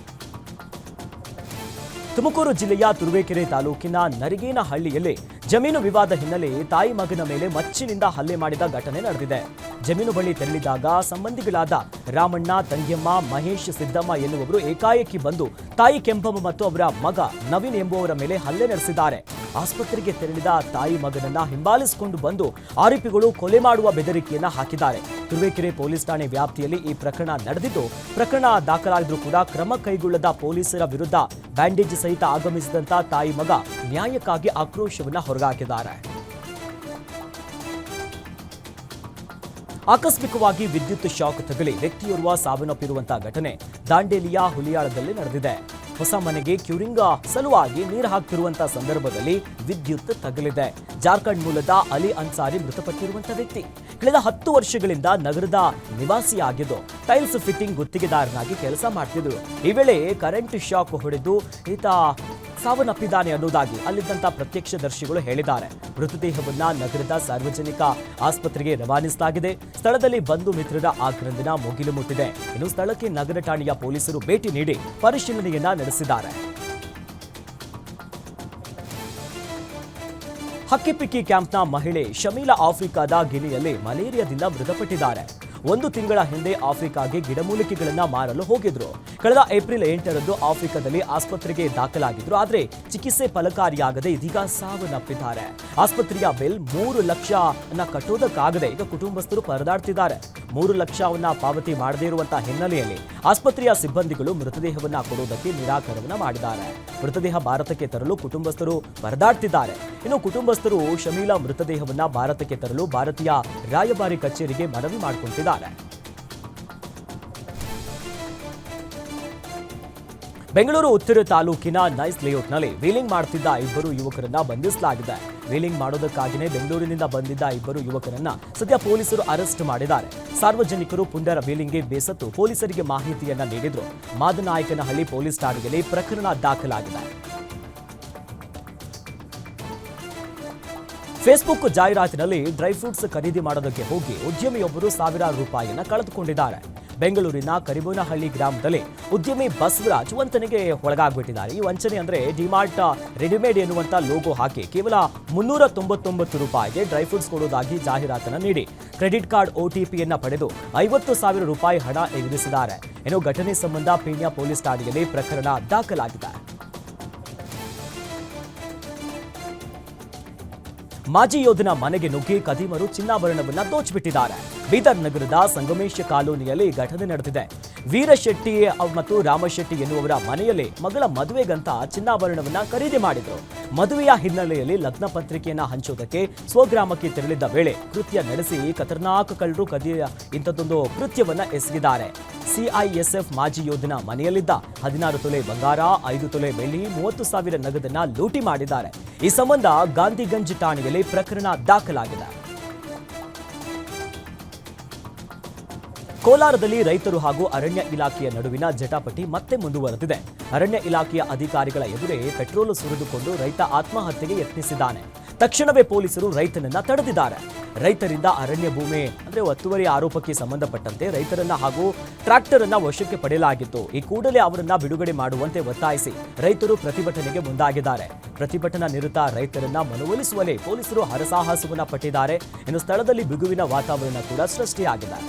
ತುಮಕೂರು ಜಿಲ್ಲೆಯ ತುರುವೇಕೆರೆ ತಾಲೂಕಿನ ನರಿಗೇನಹಳ್ಳಿಯಲ್ಲಿ ಜಮೀನು ವಿವಾದ ಹಿನ್ನೆಲೆ ತಾಯಿ ಮಗನ ಮೇಲೆ ಮಚ್ಚಿನಿಂದ ಹಲ್ಲೆ ಮಾಡಿದ ಘಟನೆ ನಡೆದಿದೆ. ಜಮೀನು ಬಳಿ ತೆರಳಿದಾಗ ಸಂಬಂಧಿಗಳಾದ ರಾಮಣ್ಣ, ತಂಗಿಯಮ್ಮ, ಮಹೇಶ್, ಸಿದ್ದಮ್ಮ ಎನ್ನುವವರು ಏಕಾಏಕಿ ಬಂದು ತಾಯಿ ಕೆಂಪಮ್ಮ ಮತ್ತು ಅವರ ಮಗ ನವೀನ್ ಎಂಬುವವರ ಮೇಲೆ ಹಲ್ಲೆ ನಡೆಸಿದ್ದಾರೆ. ಆಸ್ಪತ್ರೆಗೆ ತೆರಳಿದ ತಾಯಿ ಮಗನನ್ನ ಹಿಂಬಾಲಿಸಿಕೊಂಡು ಬಂದು ಆರೋಪಿಗಳು ಕೊಲೆ ಮಾಡುವ ಬೆದರಿಕೆಯನ್ನ ಹಾಕಿದ್ದಾರೆ. ತುರುವೇಕೆರೆ ಪೊಲೀಸ್ ಠಾಣೆ ವ್ಯಾಪ್ತಿಯಲ್ಲಿ ಈ ಪ್ರಕರಣ ನಡೆದಿದ್ದು, ಪ್ರಕರಣ ದಾಖಲಾಗಿದ್ರೂ ಕೂಡ ಕ್ರಮ ಕೈಗೊಳ್ಳದ ಪೊಲೀಸರ ವಿರುದ್ಧ ಬ್ಯಾಂಡೇಜ್ ಸಹಿತ ಆಗಮಿಸಿದಂತ ತಾಯಿ ಮಗ ನ್ಯಾಯಕ್ಕಾಗಿ ಆಕ್ರೋಶವನ್ನ ಹೊರಹಾಕಿದ್ದಾರೆ. ಆಕಸ್ಮಿಕವಾಗಿ ವಿದ್ಯುತ್ ಶಾಕ್ ತಗುಲಿ ವ್ಯಕ್ತಿಯೋರ್ವ ಸಾವನ್ನಪ್ಪಿರುವಂತಹ ಘಟನೆ ದಾಂಡೇಲಿಯ ಹುಲಿಯಾಳದಲ್ಲಿ ನಡೆದಿದೆ. ಹೊಸ ಮನೆಗೆ ಕ್ಯೂರಿಂಗ್ ಸಲುವಾಗಿ ನೀರು ಹಾಕ್ತಿರುವಂತಹ ಸಂದರ್ಭದಲ್ಲಿ ವಿದ್ಯುತ್ ತಗುಲಿದೆ. ಜಾರ್ಖಂಡ್ ಮೂಲದ ಅಲಿ ಅನ್ಸಾರಿ ಮೃತಪಟ್ಟಿರುವಂತಹ ವ್ಯಕ್ತಿ ಕಳೆದ 10 ವರ್ಷಗಳಿಂದ ನಗರದ ನಿವಾಸಿಯಾಗಿದ್ದು ಟೈಲ್ಸ್ ಫಿಟ್ಟಿಂಗ್ ಗುತ್ತಿಗೆದಾರನಾಗಿ ಕೆಲಸ ಮಾಡ್ತಿದ್ರು. ಈ ವೇಳೆ ಕರೆಂಟ್ ಶಾಕ್ ಹೊಡೆದು ಈತ ಸಾವನ್ನಪ್ಪಿದ್ದಾನೆ ಅನ್ನೋದಾಗಿ ಅಲ್ಲಿದ್ದಂತ ಪ್ರತ್ಯಕ್ಷದರ್ಶಿಗಳು ಹೇಳಿದ್ದಾರೆ. ಮೃತದೇಹವನ್ನ ನಗರದ ಸಾರ್ವಜನಿಕ ಆಸ್ಪತ್ರೆಗೆ ರವಾನಿಸಲಾಗಿದೆ. ಸ್ಥಳದಲ್ಲಿ ಬಂಧು ಮಿತ್ರರ ಆಕ್ರಂದನ ಮುಗಿಲು ಮುಟ್ಟಿದೆ. ಇನ್ನು ಸ್ಥಳಕ್ಕೆ ನಗರ ಠಾಣೆಯ ಪೊಲೀಸರು ಭೇಟಿ ನೀಡಿ ಪರಿಶೀಲನೆಯನ್ನ ನಡೆಸಿದ್ದಾರೆ. ಹಕ್ಕಿಪಿಕ್ಕಿ ಕ್ಯಾಂಪ್ನ ಮಹಿಳೆ ಶಮೀಲಾ ಆಫ್ರಿಕಾದ ಗಿನಿಯಲ್ಲಿ ಮಲೇರಿಯಾದಿಂದ ಮೃತಪಟ್ಟಿದ್ದಾರೆ. 1 ತಿಂಗಳ ಹಿಂದೆ ಆಫ್ರಿಕಾಗೆ ಗಿಡಮೂಲಿಕೆಗಳನ್ನ ಮಾರಲು ಹೋಗಿದ್ರು. ಕಳೆದ ಏಪ್ರಿಲ್ 8ರಂದು ಆಫ್ರಿಕಾದಲ್ಲಿ ಆಸ್ಪತ್ರೆಗೆ ದಾಖಲಾಗಿದ್ರು. ಆದರೆ ಚಿಕಿತ್ಸೆ ಫಲಕಾರಿಯಾಗದೆ ಇದೀಗ ಸಾವನ್ನಪ್ಪಿದ್ದಾರೆ. ಆಸ್ಪತ್ರೆಯ ಬಿಲ್ 3 ಲಕ್ಷ ಕಟ್ಟೋದಕ್ಕಾಗದೆ ಈಗ ಕುಟುಂಬಸ್ಥರು ಪರದಾಡ್ತಿದ್ದಾರೆ. 3 ಲಕ್ಷವನ್ನ ಪಾವತಿ ಮಾಡದೇ ಇರುವಂತಹ ಹಿನ್ನೆಲೆಯಲ್ಲಿ ಆಸ್ಪತ್ರೆಯ ಸಿಬ್ಬಂದಿಗಳು ಮೃತದೇಹವನ್ನ ಕೊಡುವುದಕ್ಕೆ ನಿರಾಕರಣೆ ಮಾಡಿದ್ದಾರೆ. ಮೃತದೇಹ ಭಾರತಕ್ಕೆ ತರಲು ಕುಟುಂಬಸ್ಥರು ಪರದಾಡ್ತಿದ್ದಾರೆ. ಇನ್ನು ಕುಟುಂಬಸ್ಥರು ಶಮೀಲಾ ಮೃತದೇಹವನ್ನ ಭಾರತಕ್ಕೆ ತರಲು ಭಾರತೀಯ ರಾಯಭಾರಿ ಕಚೇರಿಗೆ ಮನವಿ ಮಾಡಿಕೊಂಡಿದ್ದಾರೆ. ಬೆಂಗಳೂರು ಉತ್ತರ ತಾಲೂಕಿನ ನೈಸ್ ಲೇಔಟ್ನಲ್ಲಿ ವೀಲಿಂಗ್ ಮಾಡುತ್ತಿದ್ದ 2 ಯುವಕರನ್ನ ಬಂಧಿಸಲಾಗಿದೆ. ವೀಲಿಂಗ್ ಮಾಡೋದಕ್ಕಾಗಿಯೇ ಬೆಂಗಳೂರಿನಿಂದ ಬಂದಿದ್ದ 2 ಯುವಕರನ್ನ ಸದ್ಯ ಪೊಲೀಸರು ಅರೆಸ್ಟ್ ಮಾಡಿದ್ದಾರೆ. ಸಾರ್ವಜನಿಕರು ಪುಂಡರ ವೀಲಿಂಗ್ಗೆ ಬೇಸತ್ತು ಪೊಲೀಸರಿಗೆ ಮಾಹಿತಿಯನ್ನ ನೀಡಿದ್ರು. ಮಾದನಾಯಕನಹಳ್ಳಿ ಪೊಲೀಸ್ ಠಾಣೆಯಲ್ಲಿ ಪ್ರಕರಣ ದಾಖಲಾಗಿದೆ. ಫೇಸ್ಬುಕ್ ಜಾಹೀರಾತಿನಲ್ಲಿ ಡ್ರೈ ಫ್ರೂಟ್ಸ್ ಖರೀದಿ ಮಾಡೋದಕ್ಕೆ ಹೋಗಿ ಉದ್ಯಮಿಯೊಬ್ಬರು ಸಾವಿರಾರು ರೂಪಾಯಿಯನ್ನ ಕಳೆದುಕೊಂಡಿದ್ದಾರೆ. ಬೆಂಗಳೂರಿನ ಕರಿಬೋನಹಳ್ಳಿ ಗ್ರಾಮದಲ್ಲಿ ಉದ್ಯಮಿ ಬಸವರಾಜ್ ವಂಚನೆಗೆ ಒಳಗಾಗ್ಬಿಟ್ಟಿದ್ದಾರೆ. ಈ ವಂಚನೆ ಅಂದ್ರೆ ಡಿಮಾರ್ಟ್ ರೆಡಿಮೇಡ್ ಎನ್ನುವಂತ ಲೋಗೋ ಹಾಕಿ ಕೇವಲ 399 ರೂಪಾಯಿಗೆ ಡ್ರೈ ಫ್ರೂಟ್ಸ್ ಕೊಡುವುದಾಗಿ ಜಾಹೀರಾತನ್ನ ನೀಡಿ ಕ್ರೆಡಿಟ್ ಕಾರ್ಡ್ OTPಯನ್ನ ಪಡೆದು 50,000 ರೂಪಾಯಿ ಹಣ ಎಗರಿಸಿದ್ದಾರೆ. ಇನ್ನು ಘಟನೆ ಸಂಬಂಧ ಪೀಣ್ಯ ಪೊಲೀಸ್ ಠಾಣೆಯಲ್ಲಿ ಪ್ರಕರಣ ದಾಖಲಾಗಿದೆ. ಮಾಜಿ ಯೋಧನ ಮನೆಗೆ ನುಗ್ಗಿ ಕದೀಮರು ಚಿನ್ನಾಭರಣವನ್ನ ದೋಚಿಬಿಟ್ಟಿದ್ದಾರೆ. ಬೀದರ್ ನಗರದ ಸಂಗಮೇಶ ಕಾಲೋನಿಯಲ್ಲಿ ಘಟನೆ ನಡೆದಿದೆ. ವೀರಶೆಟ್ಟಿ ಮತ್ತು ರಾಮಶೆಟ್ಟಿ ಎನ್ನುವರ ಮನೆಯಲ್ಲಿ ಮಗಳ ಮದುವೆಗಂತ ಚಿನ್ನಾಭರಣವನ್ನ ಖರೀದಿ ಮಾಡಿದ್ರು. ಮದುವೆಯ ಹಿನ್ನೆಲೆಯಲ್ಲಿ ಲಗ್ನ ಪತ್ರಿಕೆಯನ್ನ ಹಂಚೋದಕ್ಕೆ ಸ್ವಗ್ರಾಮಕ್ಕೆ ತೆರಳಿದ್ದ ವೇಳೆ ಕೃತ್ಯ ನಡೆಸಿ ಖತರ್ನಾಕ್ ಕಳ್ಳರು ಇಂಥದ್ದೊಂದು ಕೃತ್ಯವನ್ನ ಎಸಗಿದ್ದಾರೆ. CISF ಮಾಜಿ ಯೋಧನ ಮನೆಯಲ್ಲಿದ್ದ 16 ತೊಲೆ ಬಂಗಾರ, 5 ತೊಲೆ ಬೆಳ್ಳಿ, 30,000 ನಗದನ್ನ ಲೂಟಿ ಮಾಡಿದ್ದಾರೆ. ಈ ಸಂಬಂಧ ಗಾಂಧಿಗಂಜ್ ಠಾಣೆಯಲ್ಲಿ ಪ್ರಕರಣ ದಾಖಲಾಗಿದೆ. ಕೋಲಾರದಲ್ಲಿ ರೈತರು ಹಾಗೂ ಅರಣ್ಯ ಇಲಾಖೆಯ ನಡುವಿನ ಜಟಾಪಟಿ ಮತ್ತೆ ಮುಂದುವರೆದಿದೆ. ಅರಣ್ಯ ಇಲಾಖೆಯ ಅಧಿಕಾರಿಗಳ ಎದುರೇ ಪೆಟ್ರೋಲ್ ಸುರಿದುಕೊಂಡು ರೈತ ಆತ್ಮಹತ್ಯೆಗೆ ಯತ್ನಿಸಿದ್ದಾನೆ. ತಕ್ಷಣವೇ ಪೊಲೀಸರು ರೈತನನ್ನ ತಡೆದಿದ್ದಾರೆ. ರೈತರಿಂದ ಅರಣ್ಯ ಭೂಮಿ ಒತ್ತುವರಿ ಆರೋಪಕ್ಕೆ ಸಂಬಂಧಪಟ್ಟಂತೆ ರೈತರನ್ನ ಹಾಗೂ ಟ್ರ್ಯಾಕ್ಟರ್ ಅನ್ನ ವಶಕ್ಕೆ ಪಡೆಯಲಾಗಿತ್ತು. ಈ ಕೂಡಲೇ ಅವರನ್ನ ಬಿಡುಗಡೆ ಮಾಡುವಂತೆ ಒತ್ತಾಯಿಸಿ ರೈತರು ಪ್ರತಿಭಟನೆಗೆ ಮುಂದಾಗಿದ್ದಾರೆ. ಪ್ರತಿಭಟನಾ ನಿರತ ರೈತರನ್ನ ಮನವೊಲಿಸುವಲ್ಲಿ ಪೊಲೀಸರು ಹರಸಾಹಸವನ್ನ ಪಟ್ಟಿದ್ದಾರೆ. ಇನ್ನು ಸ್ಥಳದಲ್ಲಿ ಬಿಗುವಿನ ವಾತಾವರಣ ಕೂಡ ಸೃಷ್ಟಿಯಾಗಿದೆ.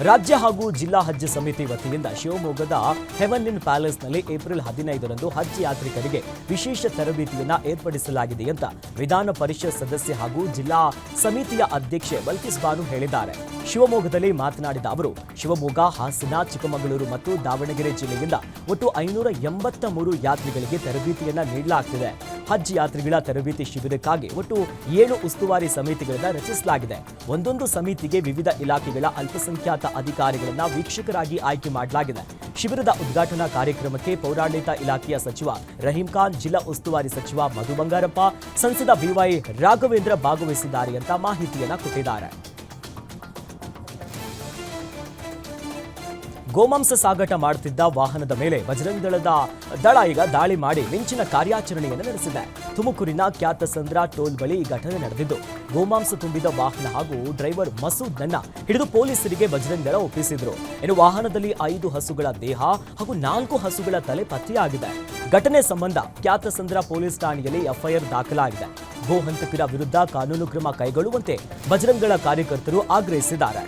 ರಾಜ್ಯ ಹಾಗೂ ಜಿಲ್ಲಾ ಹಜ್ ಸಮಿತಿ ವತಿಯಿಂದ ಶಿವಮೊಗ್ಗದ ಹೆವನ್ ಇನ್ ಪ್ಯಾಲೇಸ್ನಲ್ಲಿ ಏಪ್ರಿಲ್ 15ರಂದು ಹಜ್ ಯಾತ್ರಿಕರಿಗೆ ವಿಶೇಷ ತರಬೇತಿಯನ್ನ ಏರ್ಪಡಿಸಲಾಗಿದೆ ಅಂತ ವಿಧಾನ ಪರಿಷತ್ ಸದಸ್ಯ ಹಾಗೂ ಜಿಲ್ಲಾ ಸಮಿತಿಯ ಅಧ್ಯಕ್ಷೆ ಬಲ್ಕಿಸ್ ಬಾನು ಹೇಳಿದ್ದಾರೆ. ಶಿವಮೊಗ್ಗದಲ್ಲಿ ಮಾತನಾಡಿದ ಅವರು, ಶಿವಮೊಗ್ಗ, ಹಾಸನ, ಚಿಕ್ಕಮಗಳೂರು ಮತ್ತು ದಾವಣಗೆರೆ ಜಿಲ್ಲೆಯಿಂದ ಒಟ್ಟು 583 ಯಾತ್ರಿಗಳಿಗೆ ತರಬೇತಿಯನ್ನ ನೀಡಲಾಗುತ್ತಿದೆ. ಹಜ್ ಯಾತ್ರಿಗಳ ತರಬೇತಿ ಶಿಬಿರಕ್ಕಾಗಿ ಒಟ್ಟು 7 ಉಸ್ತುವಾರಿ ಸಮಿತಿಗಳನ್ನು ರಚಿಸಲಾಗಿದೆ. ಒಂದೊಂದು ಸಮಿತಿಗೆ ವಿವಿಧ ಇಲಾಖೆಗಳ ಅಲ್ಪಸಂಖ್ಯಾತ ಅಧಿಕಾರಿಗಳನ್ನ ವೀಕ್ಷಕರಾಗಿ ಆಯ್ಕೆ ಮಾಡಲಾಗಿದೆ. ಶಿಬಿರದ ಉದ್ಘಾಟನಾ ಕಾರ್ಯಕ್ರಮಕ್ಕೆ ಪೌರಾಡಳಿತ ಇಲಾಖೆಯ ಸಚಿವ ರಹೀಂ ಖಾನ್, ಜಿಲ್ಲಾ ಉಸ್ತುವಾರಿ ಸಚಿವ ಮಧು ಬಂಗಾರಪ್ಪ, ಸಂಸದ BY ರಾಘವೇಂದ್ರ ಭಾಗವಹಿಸಿದ್ದಾರೆ ಅಂತ ಮಾಹಿತಿಯನ್ನ ಕೊಟ್ಟಿದ್ದಾರೆ. ಗೋಮಾಂಸ ಸಾಗಾಟ ಮಾಡುತ್ತಿದ್ದ ವಾಹನದ ಮೇಲೆ ಬಜರಂಗ ದಳ ಈಗ ದಾಳಿ ಮಾಡಿ ಮಿಂಚಿನ ಕಾರ್ಯಾಚರಣೆಯನ್ನು ನಡೆಸಿದೆ. ತುಮಕೂರಿನ ಖ್ಯಾತಸಂದ್ರ ಟೋಲ್ ಬಳಿ ಈ ಘಟನೆ ನಡೆದಿದ್ದು, ಗೋಮಾಂಸ ತುಂಬಿದ ವಾಹನ ಹಾಗೂ ಡ್ರೈವರ್ ಮಸೂದ್ನನ್ನ ಹಿಡಿದು ಪೊಲೀಸರಿಗೆ ಬಜರಂಗ ದಳ ಒಪ್ಪಿಸಿದ್ರು. ಇನ್ನು ವಾಹನದಲ್ಲಿ 5 ಹಸುಗಳ ದೇಹ ಹಾಗೂ 4 ಹಸುಗಳ ತಲೆ ಪತ್ತೆಯಾಗಿದೆ. ಘಟನೆ ಸಂಬಂಧ ಖ್ಯಾತಸಂದ್ರ ಪೊಲೀಸ್ ಠಾಣೆಯಲ್ಲಿ ಎಫ್ಐಆರ್ ದಾಖಲಾಗಿದೆ. ಗೋಹಂತಕರ ವಿರುದ್ಧ ಕಾನೂನು ಕ್ರಮ ಕೈಗೊಳ್ಳುವಂತೆ ಬಜರಂಗ ದಳ ಕಾರ್ಯಕರ್ತರು ಆಗ್ರಹಿಸಿದ್ದಾರೆ.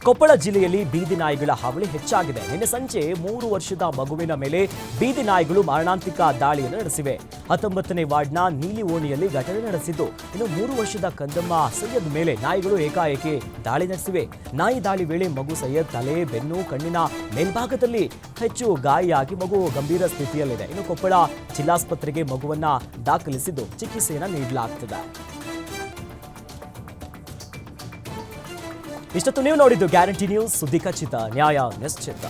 ಕೊಪ್ಪಳ ಜಿಲ್ಲೆಯಲ್ಲಿ ಬೀದಿ ನಾಯಿಗಳ ಹಾವಳಿ ಹೆಚ್ಚಾಗಿದೆ. ನಿನ್ನೆ ಸಂಜೆ 3 ವರ್ಷದ ಮಗುವಿನ ಮೇಲೆ ಬೀದಿ ನಾಯಿಗಳು ಮಾರಣಾಂತಿಕ ದಾಳಿಯನ್ನು ನಡೆಸಿವೆ. 19ನೇ ವಾರ್ಡ್ನ ನೀಲಿ ಓಣಿಯಲ್ಲಿ ಘಟನೆ ನಡೆಸಿದ್ದು, ಇನ್ನು 3 ವರ್ಷದ ಕಂದಮ್ಮ ಸೈಯದ್ ಮೇಲೆ ನಾಯಿಗಳು ಏಕಾಏಕಿ ದಾಳಿ ನಡೆಸಿವೆ. ನಾಯಿ ದಾಳಿ ವೇಳೆ ಮಗು ಸೈಯದ್ ತಲೆ, ಬೆನ್ನು, ಕಣ್ಣಿನ ಮೇಲ್ಭಾಗದಲ್ಲಿ ಹೆಚ್ಚು ಗಾಯಾಗಿ ಮಗು ಗಂಭೀರ ಸ್ಥಿತಿಯಲ್ಲಿದೆ. ಇನ್ನು ಕೊಪ್ಪಳ ಜಿಲ್ಲಾಸ್ಪತ್ರೆಗೆ ಮಗುವನ್ನ ದಾಖಲಿಸಿದ್ದು ಚಿಕಿತ್ಸೆಯನ್ನು ನೀಡಲಾಗುತ್ತಿದೆ. ಇಷ್ಟೊತ್ತು ನೀವು ನೋಡಿದ್ದು ಗ್ಯಾರಂಟಿ ನ್ಯೂಸ್, ಸುದ್ದಿ ಖಚಿತ, ನ್ಯಾಯ ನಿಶ್ಚಿತ.